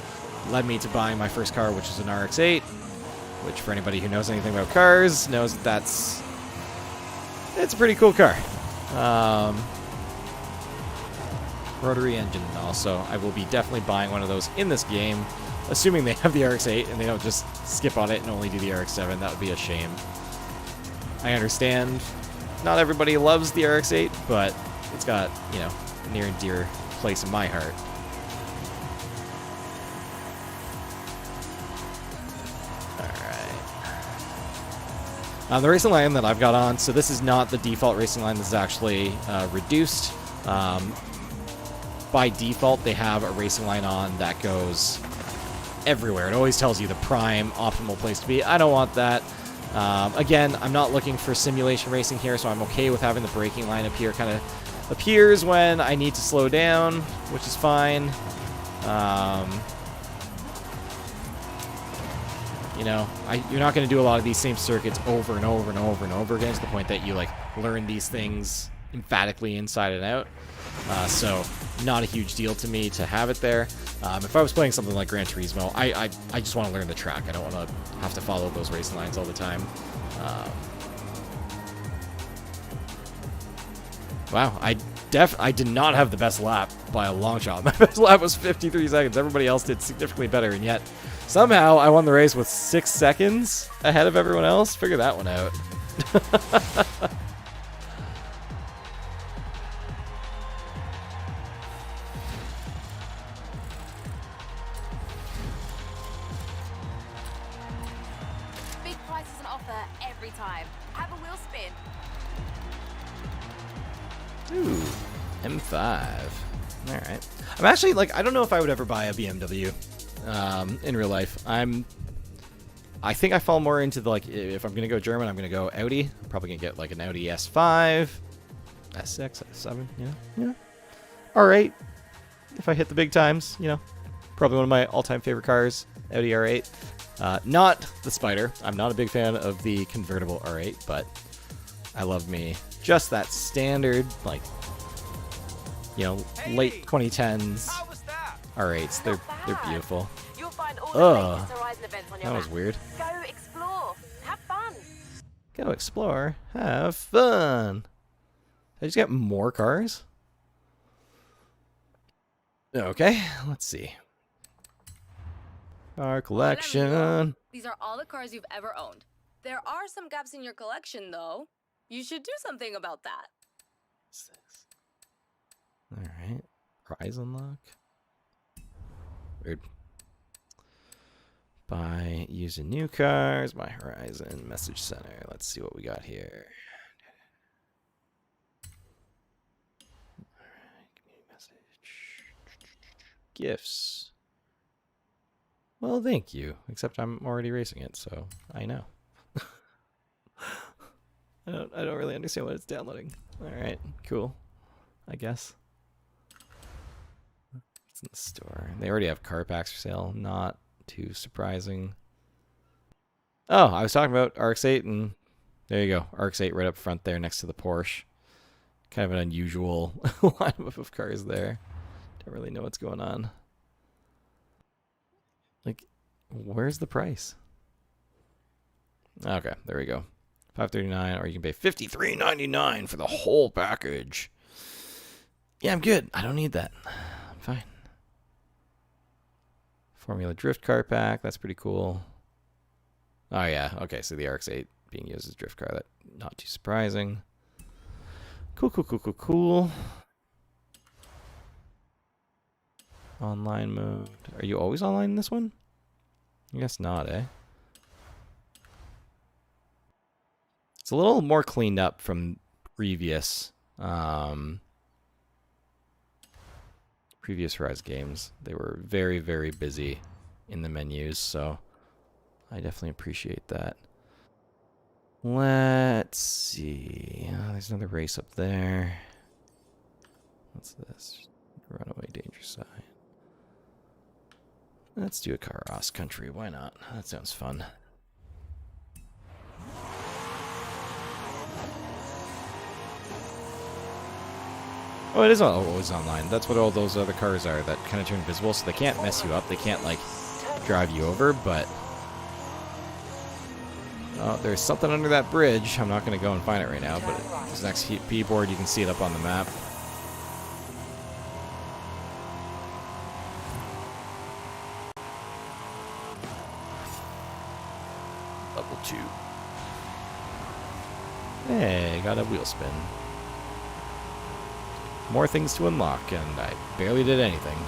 Led me to buying my first car, which is an RX-8, which for anybody who knows anything about cars knows that it's a pretty cool car. Rotary engine also. I will be definitely buying one of those in this game, assuming they have the RX-8 and they don't just skip on it and only do the RX-7. That would be a shame. I understand not everybody loves the RX-8, but it's got, you know, a near and dear place in my heart. The racing line that I've got on, so this is not the default racing line. This is actually reduced. By default, they have a racing line on that goes everywhere. It always tells you the prime, optimal place to be. I don't want that. Again, I'm not looking for simulation racing here, so I'm okay with having the braking line up here. Kind of appears when I need to slow down, which is fine. You know, you're not going to do a lot of these same circuits over and over and over and over again to the point that you, like, learn these things emphatically inside and out. So, not a huge deal to me to have it there. If I was playing something like Gran Turismo, I just want to learn the track. I don't want to have to follow those racing lines all the time. Wow, I did not have the best lap by a long shot. My best lap was 53 seconds. Everybody else did significantly better, and yet somehow I won the race with 6 seconds ahead of everyone else. Figure that one out. Big prices on offer every time. Have a wheel spin. Ooh, M5. All right. I'm actually, like, I don't know if I would ever buy a BMW in real life. I think I fall more into the, like, if I'm gonna go German, I'm gonna go Audi. I'm probably gonna get like an Audi S5, S6, S7. Yeah. All right. If I hit the big times, you know, probably one of my all-time favorite cars, Audi R8. Not the Spider. I'm not a big fan of the convertible R8, but I love me just that standard, like, you know, late 2010s R8s. They're beautiful. You'll find all the latest Horizon events on your That was map. weird. Go explore. Have fun. Go explore. Have fun. Did I just get more cars? Okay, let's see. Car collection. These are all the cars you've ever owned. There are some gaps in your collection, though. You should do something about that. What's this? Alright. Prize unlock. Weird. Buy using new cars. My Horizon message center. Let's see what we got here. Alright, community message. Gifts. Well, thank you. Except I'm already racing it, so I know. I don't really understand what it's downloading. Alright, cool. I guess. It's in the store. They already have car packs for sale. Not too surprising. Oh, I was talking about RX-8, and there you go. RX-8 right up front there next to the Porsche. Kind of an unusual lineup of cars there. Don't really know what's going on. Like, where's the price? Okay, there we go. $539, or you can pay $53.99 for the whole package. Yeah, I'm good. I don't need that. I'm fine. Formula Drift Car Pack. That's pretty cool. Oh, yeah. Okay, so the RX-8 being used as drift car. That not too surprising. Cool. Online mode. Are you always online in this one? I guess not, eh? It's a little more cleaned up from previous Rise games. They were very, very busy in the menus, so I definitely appreciate that. Let's see. Oh, there's another race up there. What's this? Runaway danger sign. Let's do a car cross country. Why not? That sounds fun. Oh, it is always online. That's what all those other cars are that kind of turn invisible, so they can't mess you up. They can't, like, drive you over, but... Oh, there's something under that bridge. I'm not going to go and find it right now, but this next P-board, you can see it up on the map. Level 2. Hey, got a wheel spin. More things to unlock, and I barely did anything.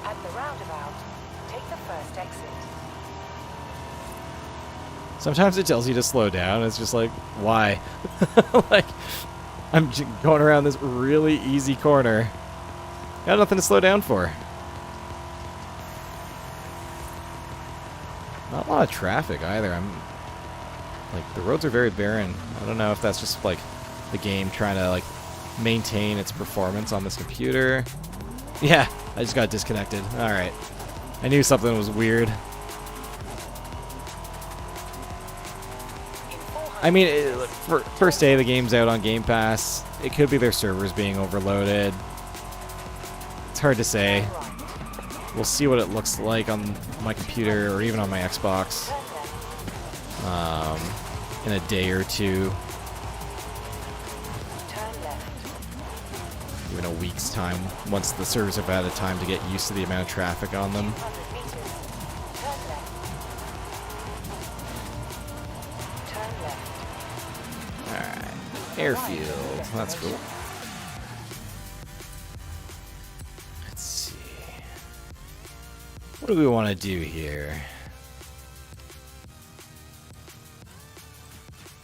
At the roundabout, take the first exit. Sometimes it tells you to slow down. It's just like, why? Like, I'm just going around this really easy corner. Got nothing to slow down for. Not a lot of traffic either. Like, the roads are very barren. I don't know if that's just like the game trying to like maintain its performance on this computer. Yeah, I just got disconnected. All right, I knew something was weird. I mean, first day the game's out on Game Pass. It could be their servers being overloaded. It's hard to say. We'll see what it looks like on my computer or even on my Xbox in a day or two. Even a week's time, once the servers have had a time to get used to the amount of traffic on them. Alright, airfield. That's cool. What do we want to do here?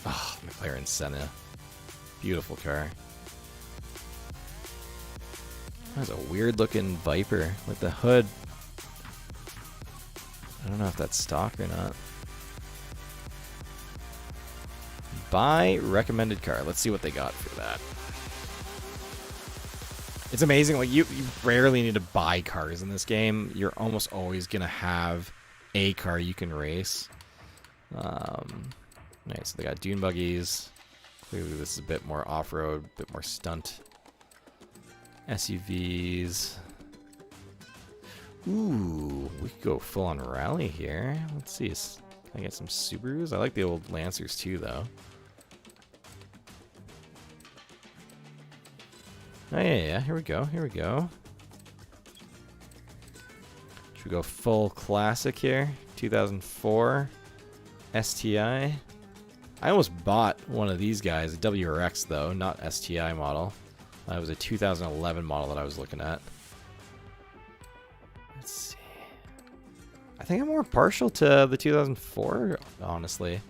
Oh, McLaren Senna. Beautiful car. That's a weird looking Viper with the hood. I don't know if that's stock or not. Buy recommended car. Let's see what they got for that. It's amazing, like, you rarely need to buy cars in this game. You're almost always going to have a car you can race. Nice, so they got dune buggies. Clearly this is a bit more off-road, a bit more stunt. SUVs. Ooh, we could go full-on rally here. Let's see, can I get some Subarus? I like the old Lancers too, though. Oh, yeah, here we go, Should we go full classic here? 2004 STI. I almost bought one of these guys, a WRX though, not STI model. It was a 2011 model that I was looking at. Let's see. I think I'm more partial to the 2004, honestly.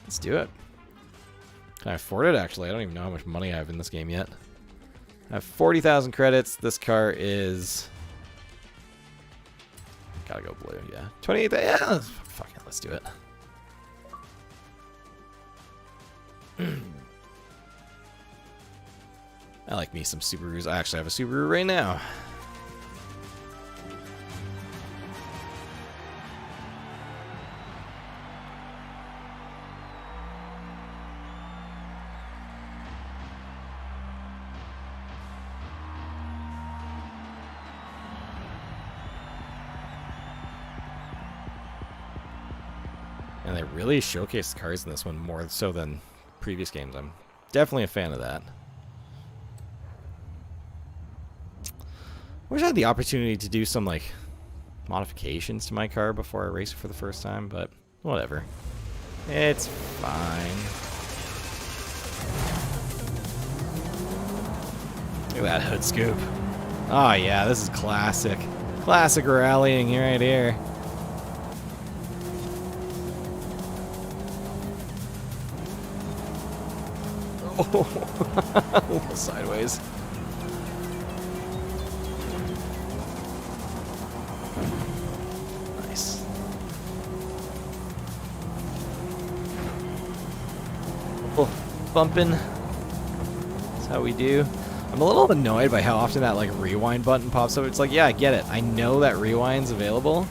Let's do it. Can I afford it, actually? I don't even know how much money I have in this game yet. I have 40,000 credits. This car is... Gotta go blue, yeah. 28, yeah, fuck it, let's do it. I like me some Subarus. I actually have a Subaru right now. And they really showcased the cars in this one more so than previous games. I'm definitely a fan of that. Wish I had the opportunity to do some, like, modifications to my car before I race it for the first time, but whatever. It's fine. Look at that hood scoop. Oh yeah, this is classic. Classic rallying right here. Oh, sideways. Nice. Oh, bumping. That's how we do. I'm a little annoyed by how often that like rewind button pops up. It's like, yeah, I get it. I know that rewind's available.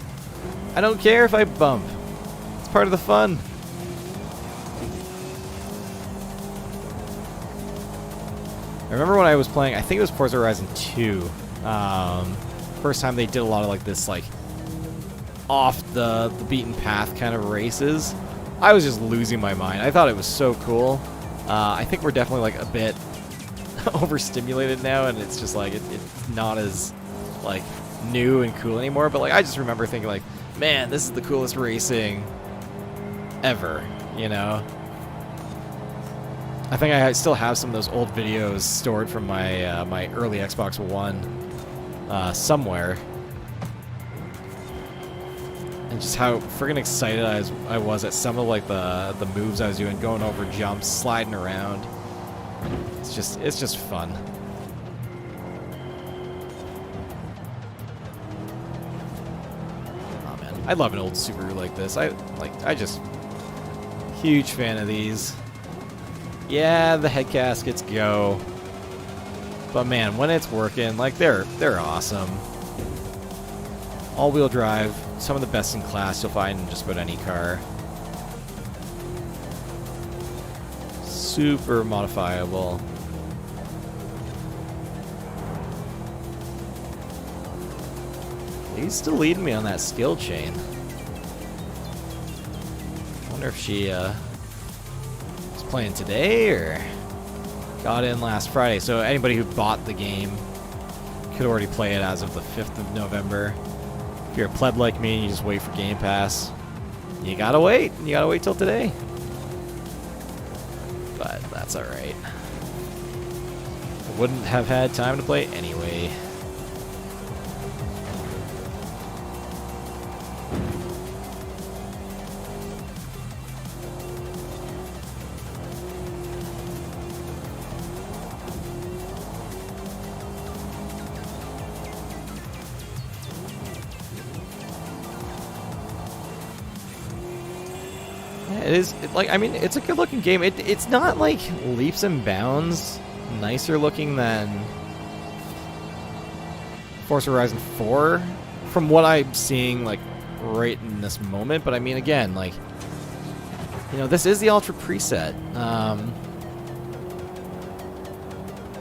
I don't care if I bump. It's part of the fun. I remember when I was playing, I think it was Forza Horizon 2. First time they did a lot of like this like off the beaten path kind of races. I was just losing my mind. I thought it was so cool. I think we're definitely like a bit overstimulated now, and it's just like it's not as like new and cool anymore. But like I just remember thinking like, man, this is the coolest racing ever, you know. I think I still have some of those old videos stored from my my early Xbox One somewhere, and just how friggin' excited I was at some of like the moves I was doing, going over jumps, sliding around. It's just fun. Oh man, I love an old Subaru like this. I just huge fan of these. Yeah, the head gaskets go, but man, when it's working, like they're awesome. All-wheel drive, some of the best in class you'll find in just about any car. Super modifiable. He's still leading me on that skill chain. I wonder if she playing today or got in last Friday. So anybody who bought the game could already play it as of the 5th of November. If you're a pleb like me and you just wait for Game Pass, you gotta wait. You gotta wait till today. But that's alright. I wouldn't have had time to play anyway. It is, like, I mean, it's a good looking game. It's not like leaps and bounds nicer looking than Forza Horizon 4 from what I'm seeing, like, right in this moment. But I mean, again, like, you know, this is the Ultra preset.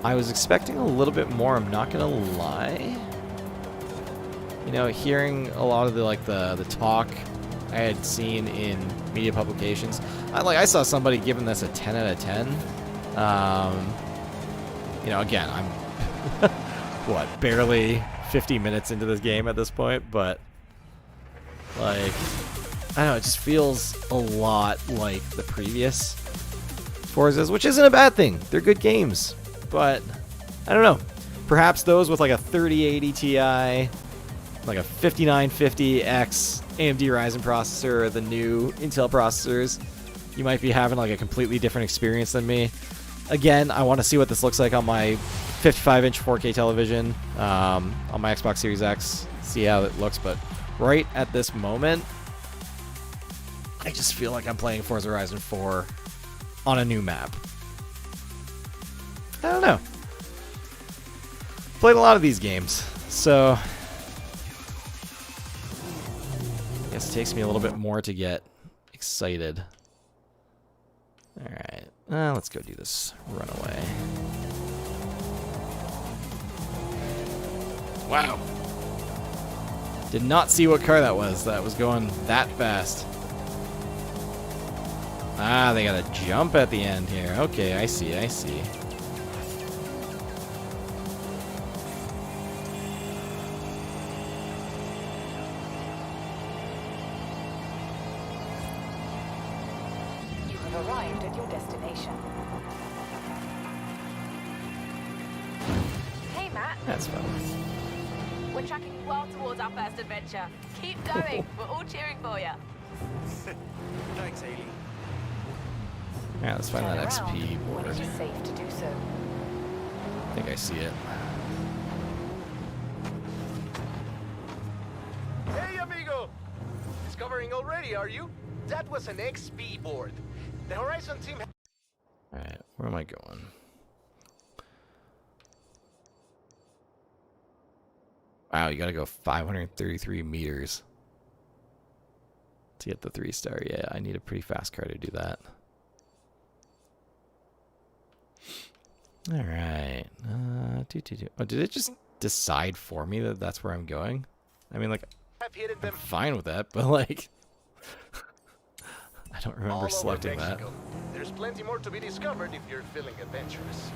I was expecting a little bit more, I'm not gonna lie. You know, hearing a lot of the, like, the talk I had seen in media publications. I saw somebody giving this a 10 out of 10. You know, again, I'm what, barely 50 minutes into this game at this point, but like, I don't know, it just feels a lot like the previous Forzas, which isn't a bad thing. They're good games, but I don't know. Perhaps those with like a 3080 Ti, like a 5950X AMD Ryzen processor, or the new Intel processors, you might be having like a completely different experience than me. Again, I want to see what this looks like on my 55-inch 4K television, on my Xbox Series X, see how it looks, but right at this moment, I just feel like I'm playing Forza Horizon 4 on a new map. I don't know. Played a lot of these games, so I guess it takes me a little bit more to get excited. Alright, let's go do this runaway. Wow. Did not see what car that was going that fast. Ah, they gotta jump at the end here. Okay, I see, I see. You have arrived at your destination. Hey, Matt. That's fun. We're tracking well towards our first adventure. Keep going. We're all cheering for you. Thanks, Haley. Yeah, let's find that XP When board. it is safe to do so. I think I see it. Hey, amigo! Discovering already, are you? That was an XP board. The Horizon team... Alright, where am I going? Wow, you gotta go 533 meters to get the 3-star. Yeah, I need a pretty fast car to do that. Alright. Oh, did it just decide for me that that's where I'm going? I mean, like, I'm fine with that, but like... I don't remember selecting that. There's plenty more to be discovered if you're feeling adventurous.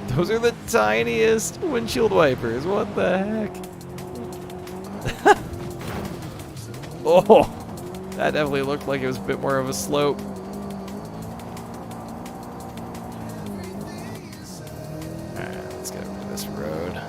Those are the tiniest windshield wipers. What the heck? Oh, that definitely looked like it was a bit more of a slope. Alright, let's get over to this road.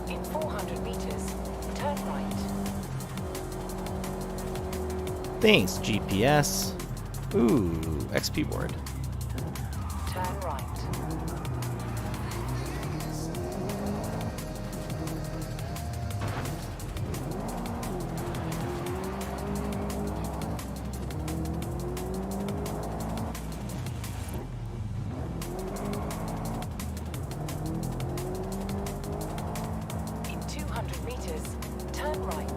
In 400 meters, turn right. Thanks, GPS. Ooh, XP board. Turn right. In 200 meters, turn right.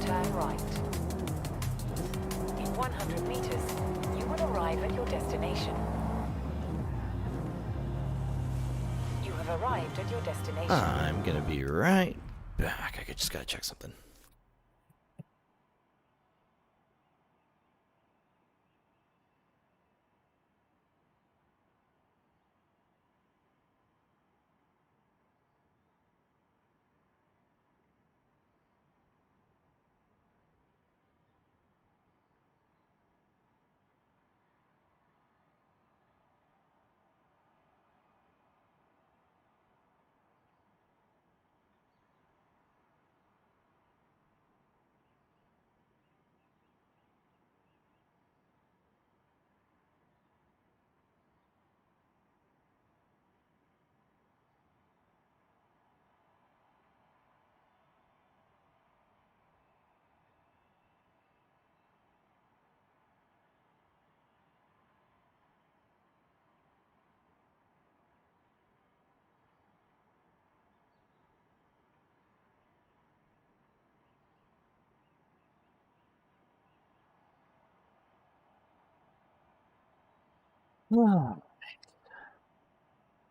Turn right. In 100 meters, you will arrive at your destination. You have arrived at your destination. I'm gonna be right back. I just gotta check something.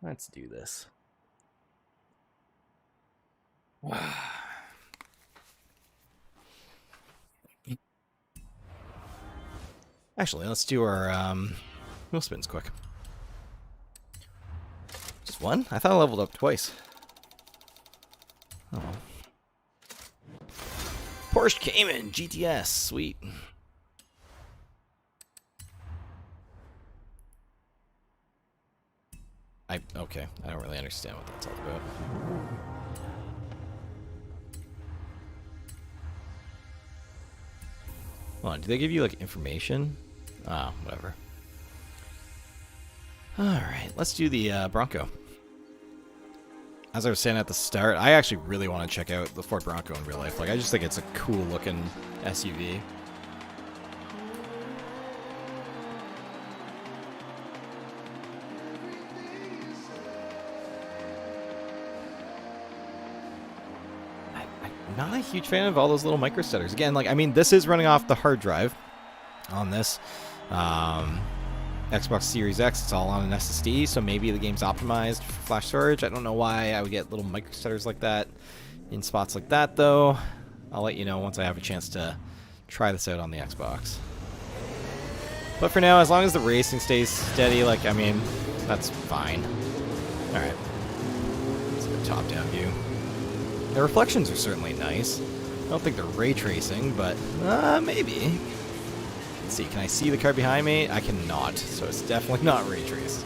Let's do this. Actually, let's do our wheel spins quick. Just one? I thought I leveled up twice. Oh. Porsche Cayman GTS, sweet. Okay, I don't really understand what that's all about. Hold on, do they give you, like, information? Ah, whatever. Alright, let's do the Bronco. As I was saying at the start, I actually really want to check out the Ford Bronco in real life. Like, I just think it's a cool-looking SUV. I'm not a huge fan of all those little micro stutters. Again, like, I mean, this is running off the hard drive on this. Xbox Series X, it's all on an SSD, so maybe the game's optimized for flash storage. I don't know why I would get little micro stutters like that in spots like that, though. I'll let you know once I have a chance to try this out on the Xbox. But for now, as long as the racing stays steady, like, I mean, that's fine. Alright. Let's go top-down view. The reflections are certainly nice. I don't think they're ray tracing, but maybe. Let's see, can I see the car behind me? I cannot, so it's definitely not ray traced.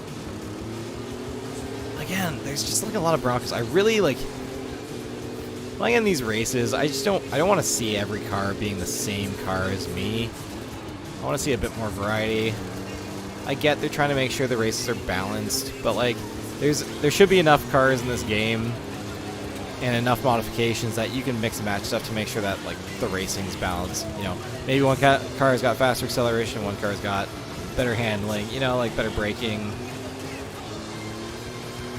Again, there's just like a lot of Broncos. I really like in these races. I don't want to see every car being the same car as me. I want to see a bit more variety. I get they're trying to make sure the races are balanced, but like there should be enough cars in this game and enough modifications that you can mix and match stuff to make sure that like the racing's balanced. You know, maybe one car's got faster acceleration, one car's got better handling, you know, like better braking.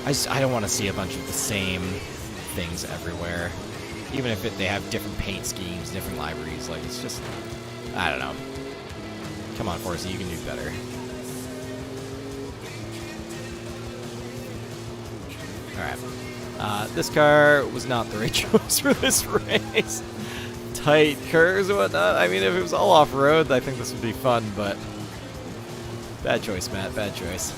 I don't want to see a bunch of the same things everywhere, even if they have different paint schemes, different libraries. Like, it's just, I don't know. Come on, Forza, you can do better. Alright. This car was not the right choice for this race. Tight curves and whatnot. I mean, if it was all off-road, I think this would be fun, but bad choice, Matt. Bad choice.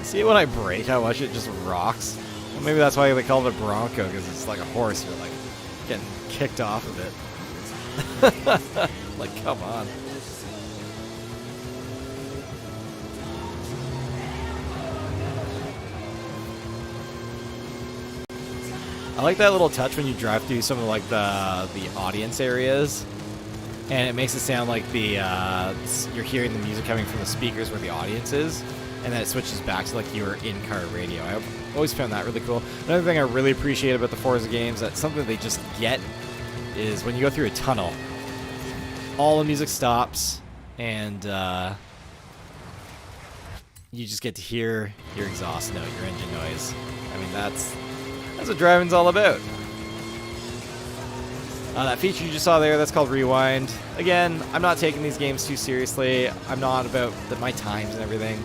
See it when I brake, how much it just rocks. Well, maybe that's why they call it a Bronco, because it's like a horse. You're like getting kicked off of it. Like, come on. I like that little touch when you drive through some of like the audience areas, and it makes it sound like you're hearing the music coming from the speakers where the audience is, and then it switches back to like your in-car radio. I always found that really cool. Another thing I really appreciate about the Forza games, that something they just get, is when you go through a tunnel, all the music stops, and you just get to hear your exhaust note, your engine noise. I mean, that's what driving's all about. That feature you just saw there, that's called Rewind. Again, I'm not taking these games too seriously. I'm not about my times and everything.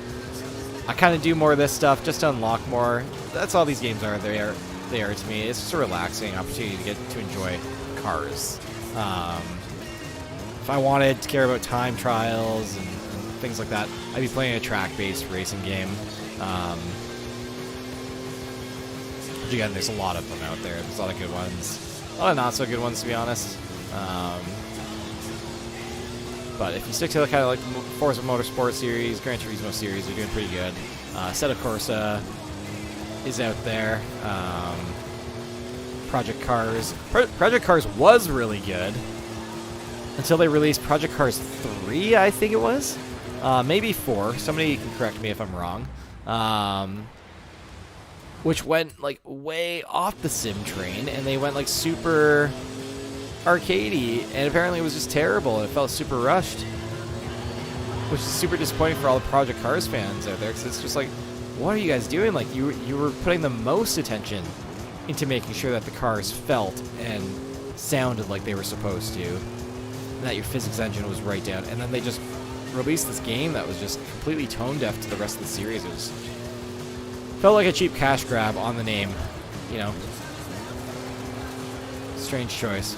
I kind of do more of this stuff just to unlock more. That's all these games are. They are to me. It's just a relaxing opportunity to get to enjoy cars. If I wanted to care about time trials and things like that, I'd be playing a track-based racing game. Again, there's a lot of them out there. There's a lot of good ones. A lot of not-so-good ones, to be honest. But if you stick to the kind of like Forza Motorsport series, Gran Turismo series, they're doing pretty good. Assetto Corsa is out there. Project Cars. Project Cars was really good until they released Project Cars 3, I think it was. Maybe 4. Somebody can correct me if I'm wrong. Which went like way off the sim train, and they went like super arcadey, and apparently it was just terrible, and it felt super rushed, which is super disappointing for all the Project Cars fans out there, because it's just like, what are you guys doing? Like, you were putting the most attention into making sure that the cars felt and sounded like they were supposed to, and that your physics engine was right down, and then they just released this game that was just completely tone deaf to the rest of the series. It was felt like a cheap cash grab on the name, you know. Strange choice.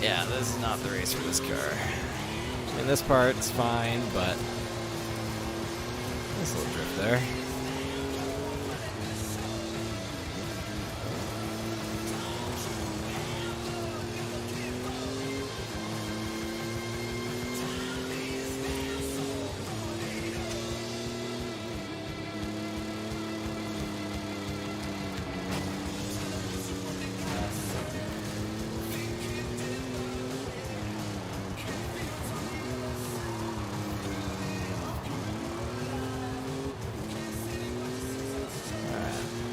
Yeah, this is not the race for this car. In this part, it's fine, but there's a little drift there.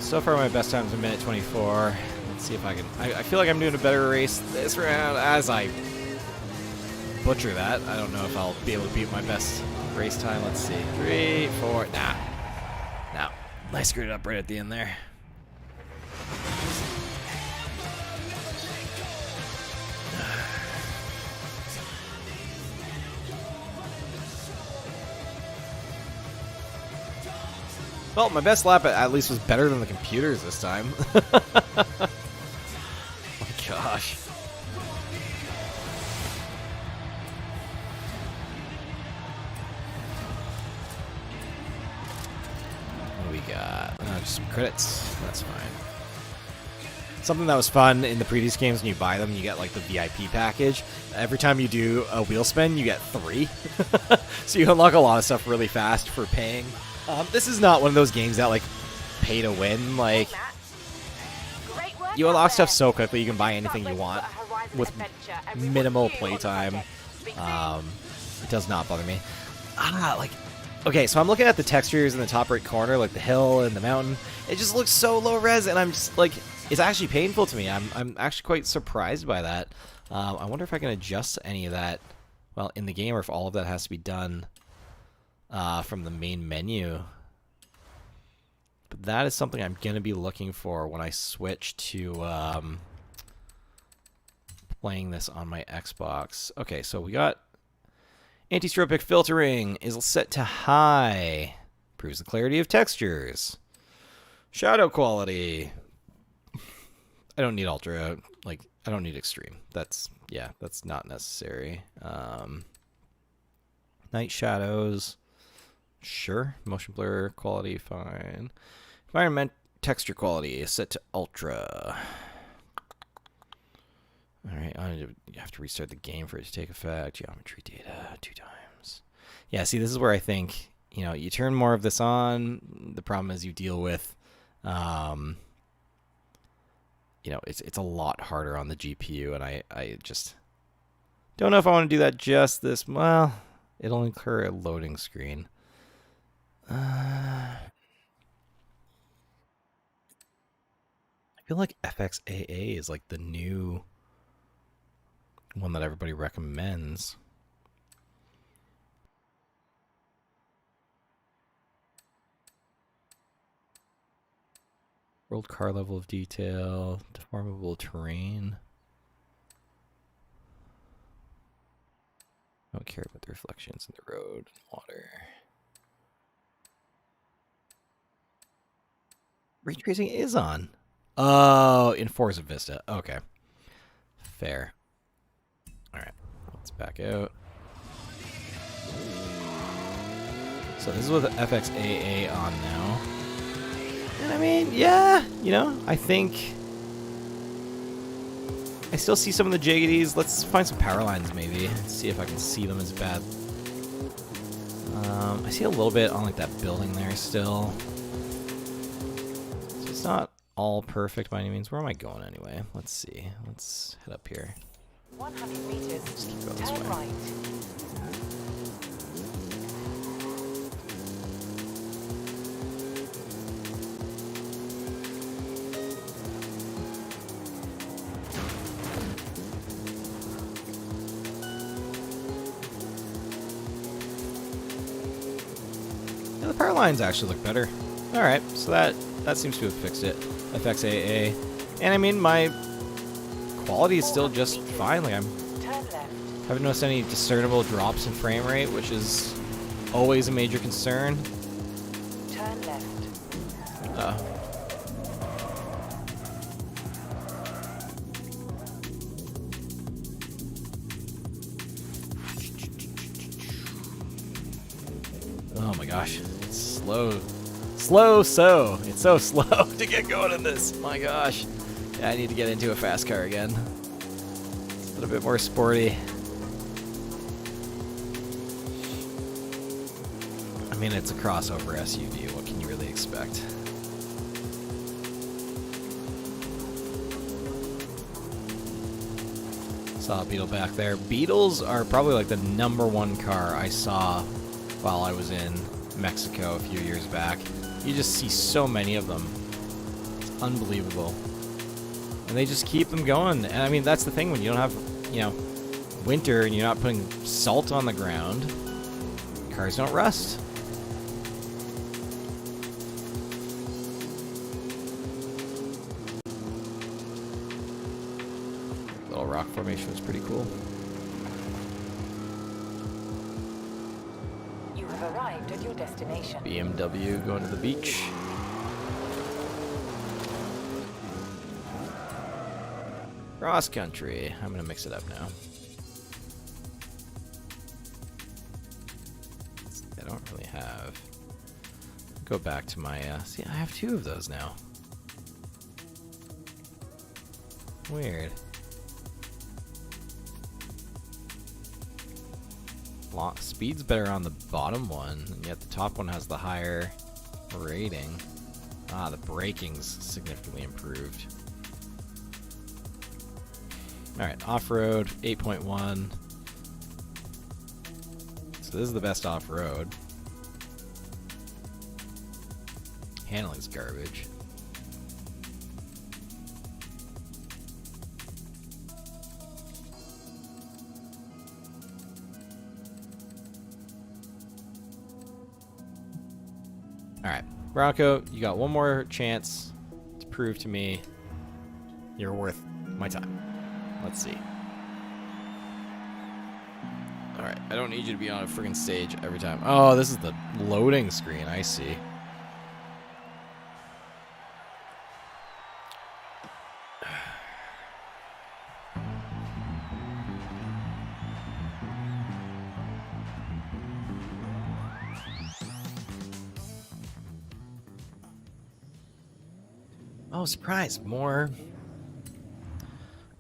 So far, my best time is a minute 24. Let's see if I can... I feel like I'm doing a better race this round as I butcher that. I don't know if I'll be able to beat my best race time. Let's see. 3, 4... Nah. No. I screwed it up right at the end there. Well, my best lap at least was better than the computers this time. My gosh. What do we got? Just some credits. That's fine. Something that was fun in the previous games, when you buy them, you get like the VIP package. Every time you do a wheel spin, you get 3. So you unlock a lot of stuff really fast for paying. This is not one of those games that, like, pay to win. Like, you unlock stuff so quickly, you can buy anything you want with minimal playtime. It does not bother me. Like, okay, so I'm looking at the textures in the top right corner, like the hill and the mountain. It just looks so low res, and I'm just, like, it's actually painful to me. I'm actually quite surprised by that. I wonder if I can adjust any of that, well, in the game, or if all of that has to be done from the main menu. But that is something I'm going to be looking for when I switch to playing this on my Xbox. Okay, so we got Antistropic Filtering is set to high. Improves the clarity of textures. Shadow quality. I don't need ultra. Like, I don't need extreme. That's not necessary. Night shadows. Sure. Motion blur quality, fine. Environment texture quality is set to ultra. Alright, you have to restart the game for it to take effect. Geometry data 2 times. Yeah, see, this is where I think, you know, you turn more of this on. The problem is you deal with, you know, it's a lot harder on the GPU, and I just don't know if I want to do that just this. Well, it'll incur a loading screen. I feel like FXAA is like the new one that everybody recommends. World car level of detail, deformable terrain. I don't care about the reflections in the road and water. Ray tracing is on. Oh, in Forza Vista. Okay. Fair. Alright. Let's back out. So this is with FXAA on now. And I mean, yeah, you know, I think I still see some of the jiggities. Let's find some power lines maybe. Let's see if I can see them as bad. I see a little bit on like that building there still. So it's not all perfect by any means. Where am I going anyway? Let's see. Let's head up here. 100 meters. Let's keep going this Turn way. right. Yeah, the power lines actually look better. Alright, so that seems to have fixed it. FXAA. And I mean, my quality is still just fine. Like, haven't noticed any discernible drops in frame rate, which is always a major concern. Turn left. Oh my gosh, it's slow. So it's so slow to get going in this. My gosh. Yeah, I need to get into a fast car again. It's a little bit more sporty. I mean, it's a crossover SUV. What can you really expect? Saw a Beetle back there. Beetles are probably like the #1 car I saw while I was in Mexico a few years back. You just see so many of them. unbelievable. And they just keep them going. And I mean, that's the thing when you don't have, you know, winter and you're not putting salt on the ground, cars don't rust. Little rock formation was pretty cool. You have arrived at your destination. BMW going to the beach. Cross country. I'm gonna mix it up now. I don't really have. Go back to my. See, I have 2 of those now. Weird. Speed's better on the bottom one, and yet the top one has the higher rating. Ah, the braking's significantly improved. Alright, off-road, 8.1. So this is the best off-road. Handling's garbage. Alright, Bronco, you got one more chance to prove to me you're worth my time. Let's see. Alright, I don't need you to be on a friggin' stage every time. Oh, this is the loading screen, I see. Oh, surprise! More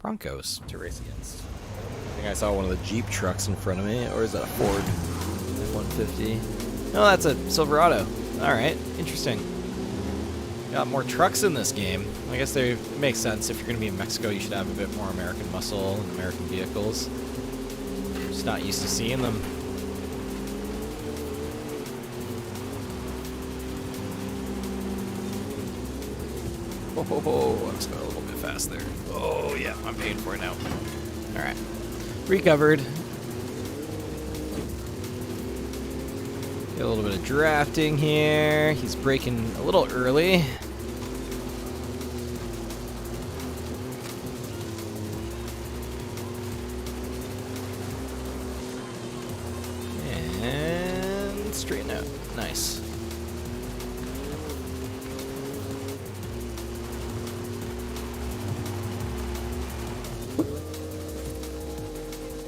Broncos to race against. I think I saw one of the Jeep trucks in front of me, or is that a Ford F-150? No, that's a Silverado. Alright, interesting. Got more trucks in this game. I guess they make sense. If you're going to be in Mexico, you should have a bit more American muscle and American vehicles. Just not used to seeing them. Oh, I'm just going a little bit fast there. Oh, yeah, I'm paying for it now. Alright. Recovered. Get a little bit of drafting here. He's braking a little early. And straighten out. Nice.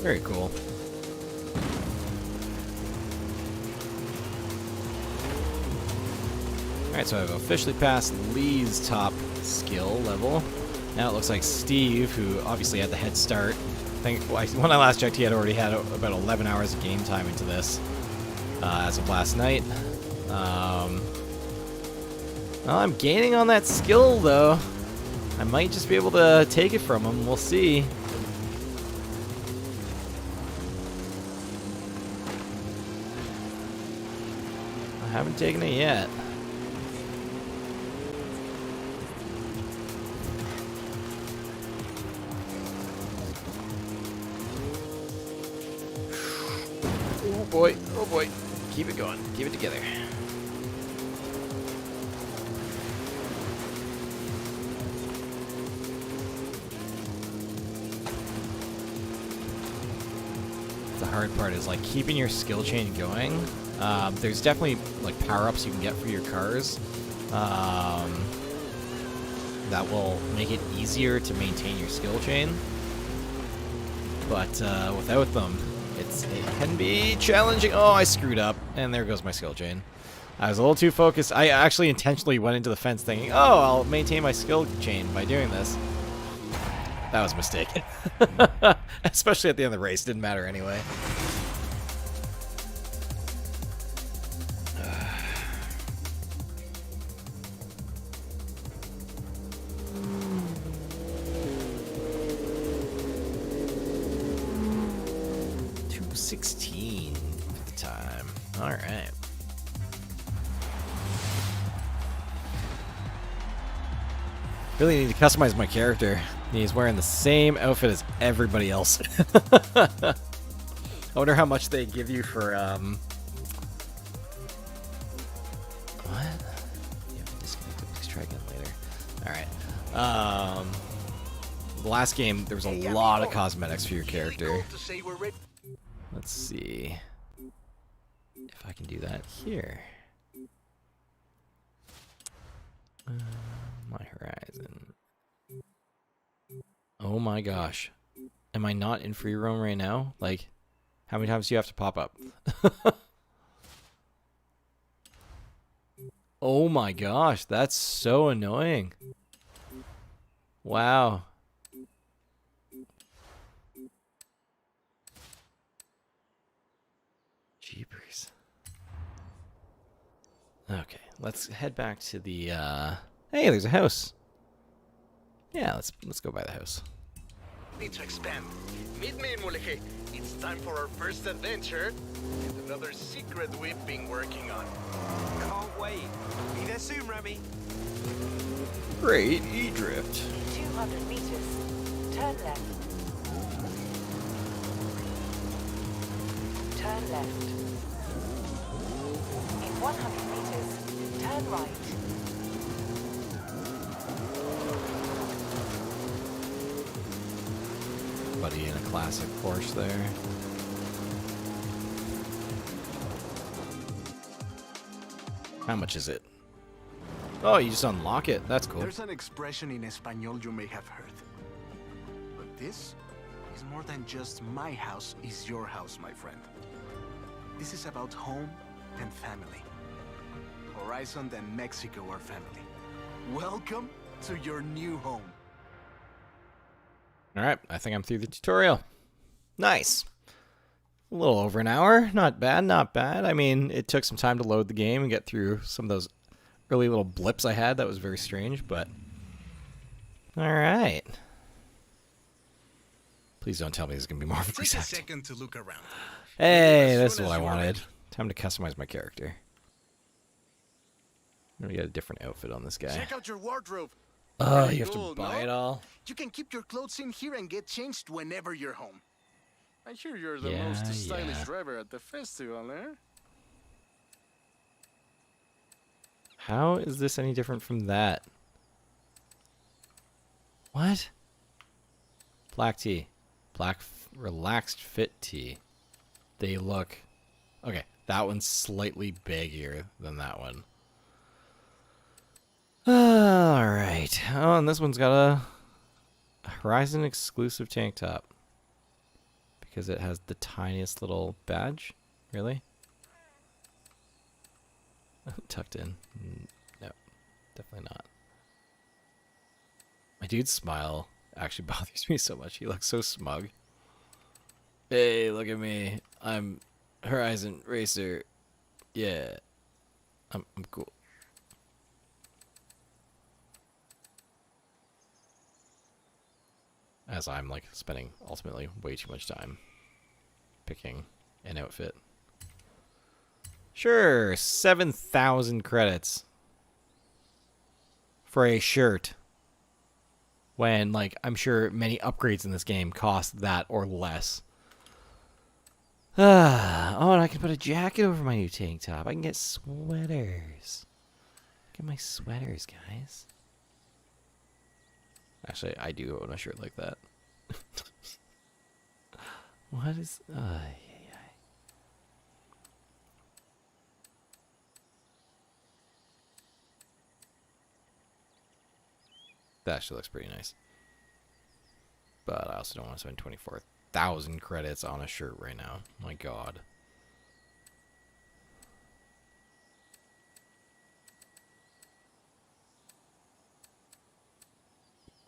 Very cool. Alright, so I've officially passed Lee's top skill level. Now it looks like Steve, who obviously had the head start. I think when I last checked, he had already had about 11 hours of game time into this as of last night. Well, I'm gaining on that skill, though. I might just be able to take it from him. We'll see. I haven't taken it yet. Oh boy. Keep it going. Keep it together. The hard part is like keeping your skill chain going. There's definitely like power-ups you can get for your cars that will make it easier to maintain your skill chain. But without them, it can be challenging. Oh, I screwed up, and there goes my skill chain. I was a little too focused. I actually intentionally went into the fence thinking, oh, I'll maintain my skill chain by doing this. That was a mistake. Especially at the end of the race. Didn't matter anyway. $2:16 for the time. All right. Really need to customize my character. He's wearing the same outfit as everybody else. I wonder how much they give you for, what? Yeah, disconnected. Please try again later. Alright. The last game, there was a lot of cosmetics for your character. Let's see if I can do that here. My horizon. Oh my gosh. Am I not in free roam right now? Like, how many times do you have to pop up? Oh my gosh, that's so annoying. Wow. Jeepers. Okay, let's head back to the, hey, there's a house. Yeah, let's go by the house. Need to expand. Meet me in Mulegé. It's time for our first adventure and another secret we've been working on. Can't wait. Be there soon, Remy. Great E-drift. In 200 meters, turn left. Turn left. In 100 meters, turn right. Buddy in a classic Porsche there. How much is it? Oh, you just unlock it. That's cool. There's an expression in Espanol you may have heard. But this is more than just my house is your house, my friend. This is about home and family. Horizon and Mexico are family. Welcome to your new home. Alright, I think I'm through the tutorial. Nice. A little over an hour. Not bad, not bad. I mean, it took some time to load the game and get through some of those early little blips I had. That was very strange, but... Alright. Please don't tell me there's going to be more of a Take a second. second to look around. Hey, As this is soon what as I you are wanted. ready. Time to customize my character. I'm gonna get a different outfit on this guy. Check out your wardrobe. Oh, Very you have to cool, buy no? it all? You can keep your clothes in here and get changed whenever you're home. I hear you're the Yeah, most stylish yeah. driver at the festival, eh? How is this any different from that? What? Black tee. Relaxed fit tee. They look... Okay, that one's slightly baggier than that one. Alright. Oh, and this one's got a Horizon exclusive tank top. Because it has the tiniest little badge? Really? Tucked in. No, definitely not. My dude's smile actually bothers me so much. He looks so smug. Hey, look at me. I'm Horizon Racer. Yeah. I'm cool. As I'm like spending ultimately way too much time picking an outfit. Sure, 7,000 credits for a shirt. When, like, I'm sure many upgrades in this game cost that or less. Oh, and I can put a jacket over my new tank top. I can get sweaters. Get my sweaters, guys. Actually, I do own a shirt like that. What is... That actually looks pretty nice. But I also don't want to spend 24,000 credits on a shirt right now. My god.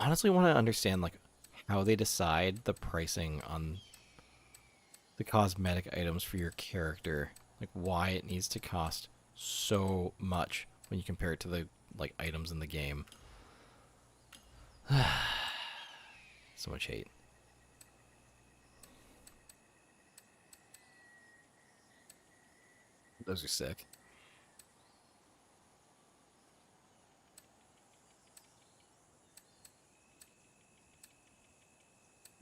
Honestly want to understand like how they decide the pricing on the cosmetic items for your character. Like why it needs to cost so much when you compare it to the like items in the game. So much hate. Those are sick.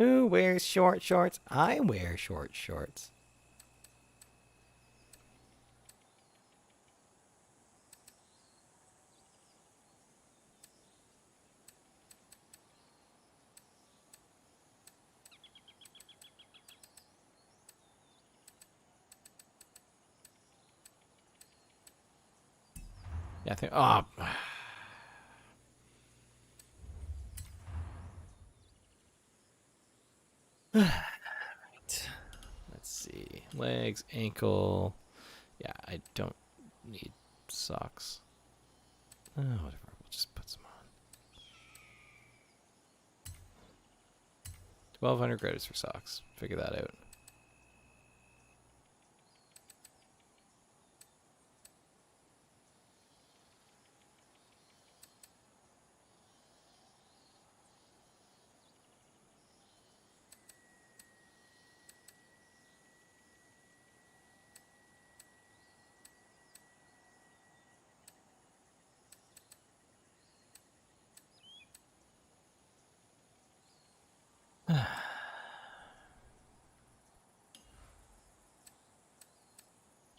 Who wears short shorts? I wear short shorts. Yeah, I think. Oh. Right. Let's see. Legs, ankle. Yeah, I don't need socks. Oh, whatever. We'll just put some on. 1,200 credits for socks. Figure that out.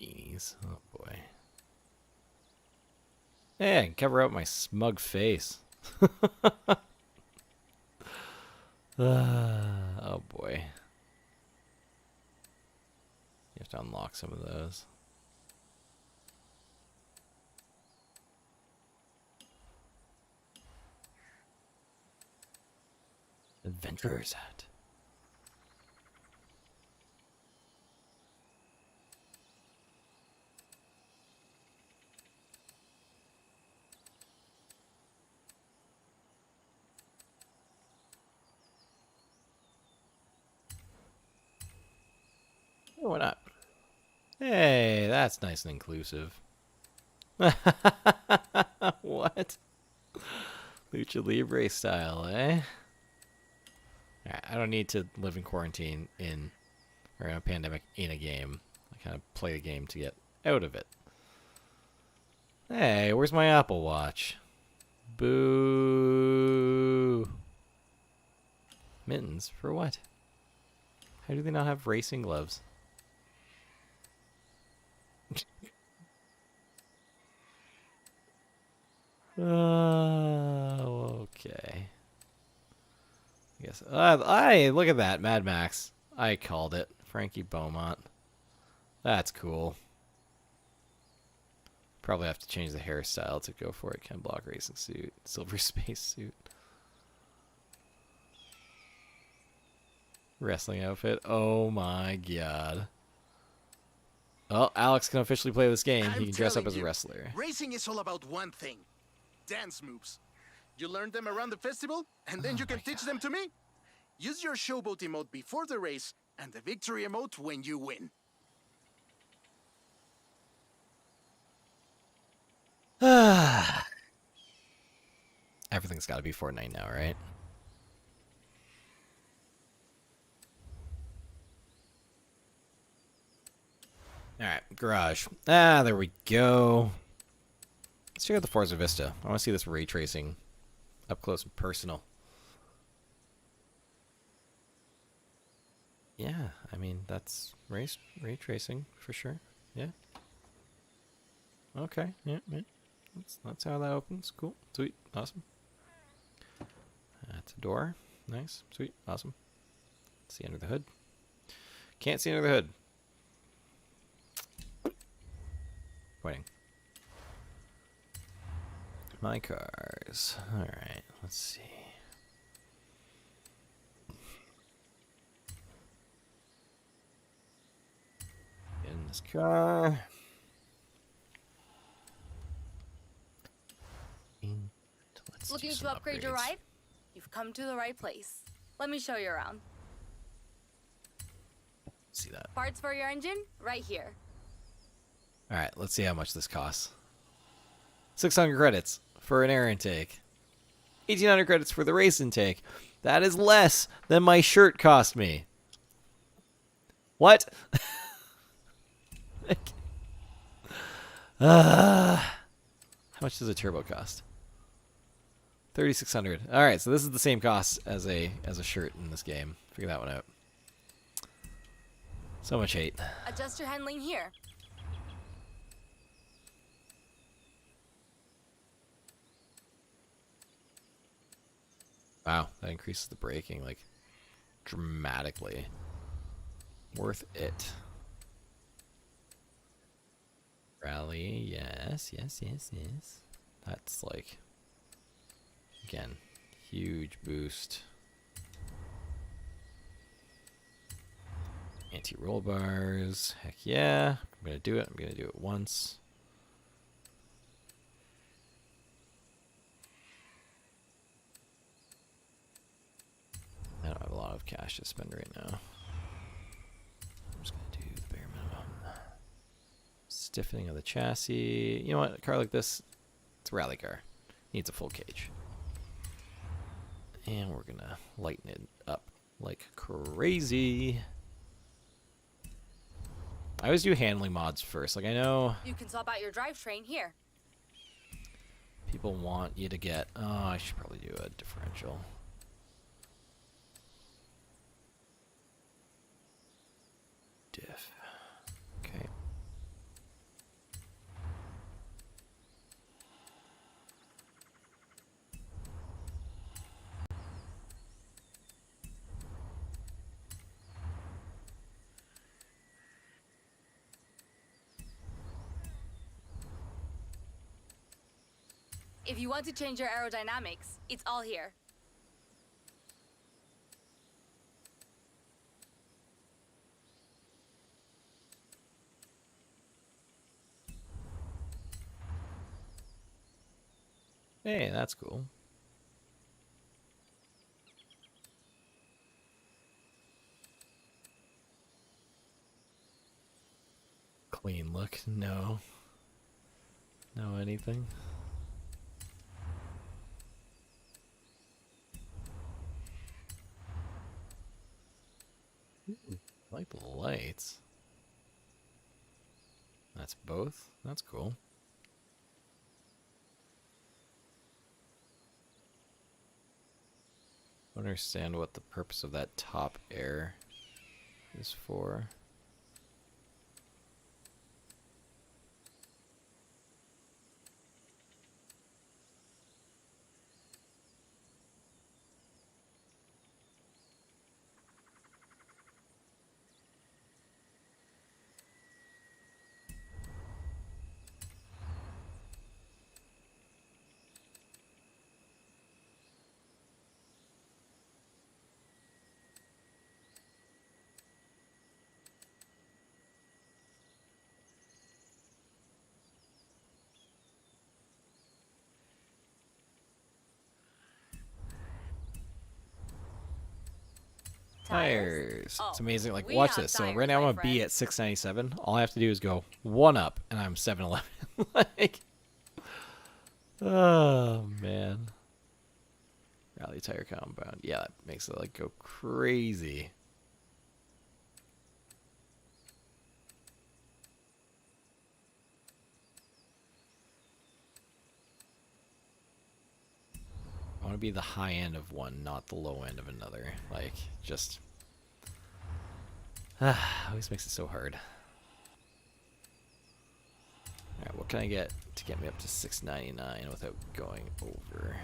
Beanies. Oh boy. Hey, I can cover up my smug face. Oh boy. You have to unlock some of those. Adventurer's Hat. Oh, why not? Hey, that's nice and inclusive. What? Lucha Libre style, eh? Alright, I don't need to live in quarantine or in a pandemic in a game. I kind of play the game to get out of it. Hey, where's my Apple Watch? Boo. Mittens? For what? How do they not have racing gloves? Okay. I guess. Look at that, Mad Max. I called it. Frankie Beaumont. That's cool. Probably have to change the hairstyle to go for it. Ken Block racing suit, silver space suit, wrestling outfit. Oh my god. Well, Alex can officially play this game. He can dress up as a wrestler. Racing is all about one thing. Dance moves. You learn them around the festival, and then you can teach them to me. Use your showboat emote before the race, and the victory emote when you win. Everything's got to be Fortnite now, right? Alright, garage. There we go. Let's check out the Forza Vista. I want to see this ray tracing up close and personal. Yeah, I mean, that's ray tracing for sure. Yeah. Okay, yeah. That's how that opens. Cool, sweet, awesome. That's a door. Nice, sweet, awesome. See under the hood. Can't see under the hood. Pointing. My cars. Alright, let's see. Get in this car. Looking to upgrade your ride? You've come to the right place. Let me show you around. See that. Parts for your engine? Right here. Alright, let's see how much this costs. 600 credits for an air intake. 1,800 credits for the race intake. That is less than my shirt cost me. What? How much does a turbo cost? $3,600. All right, so this is the same cost as a shirt in this game. Figure that one out. So much hate. Adjust your handling here. Wow, that increases the braking like dramatically. Worth it. Rally, yes. That's like, again, huge boost. Anti-roll bars, heck yeah. I'm gonna do it. I'm gonna do it once. I don't have a lot of cash to spend right now. I'm just gonna do the bare minimum. Stiffening of the chassis. You know what? A car like this, it's a rally car. Needs a full cage. And we're gonna lighten it up like crazy. I always do handling mods first. Like, I know You can swap out your drivetrain here. people want you to get... Oh, I should probably do a differential. Diff. Okay. If you want to change your aerodynamics, it's all here. Hey, that's cool. Clean look? No. No anything? Ooh, I like the lights. That's both? That's cool. I don't understand what the purpose of that top air is for. Tires. Oh, It's amazing. Like, we watch have this. So tires, right now I'm my a B friend. at 697. All I have to do is go one up, and I'm 711. Like, oh man. Rally tire compound. Yeah, that makes it like go crazy. I want to be the high end of one, not the low end of another. Like, just... always makes it so hard. Alright, what can I get to get me up to 699 without going over?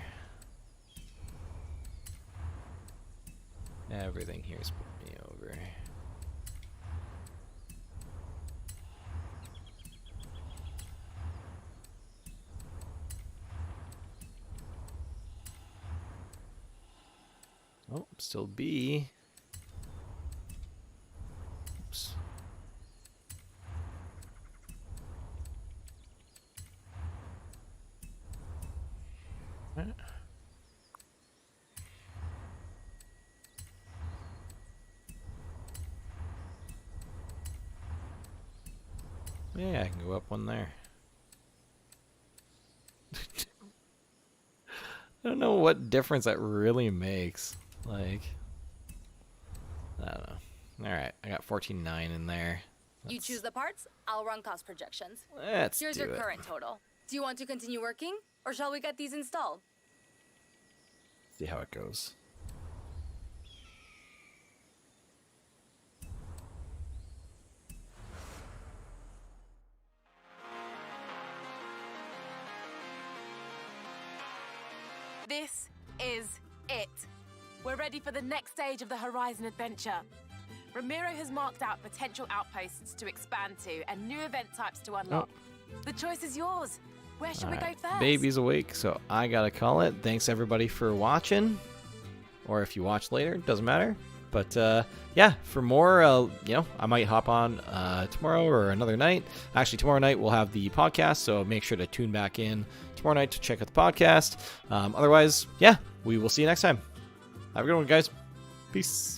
Everything here's putting me over. Oh, still B. Oops. Yeah, I can go up one there. I don't know what difference that really makes. Like, I don't know. Alright, I got 14.9 in there. You choose the parts, I'll run cost projections. Let's Here's do your it. current total. Do you want to continue working, or shall we get these installed? See how it goes. This is it. We're ready for the next stage of the Horizon adventure. Ramiro has marked out potential outposts to expand to and new event types to unlock. The choice is yours. Where should we go first? Baby's awake, so I gotta call it. Thanks everybody for watching. Or if you watch later, doesn't matter. But yeah, for more, I might hop on tomorrow or another night. Actually, tomorrow night we'll have the podcast, so make sure to tune back in tomorrow night to check out the podcast. Otherwise, yeah, we will see you next time. Have a good one, guys. Peace.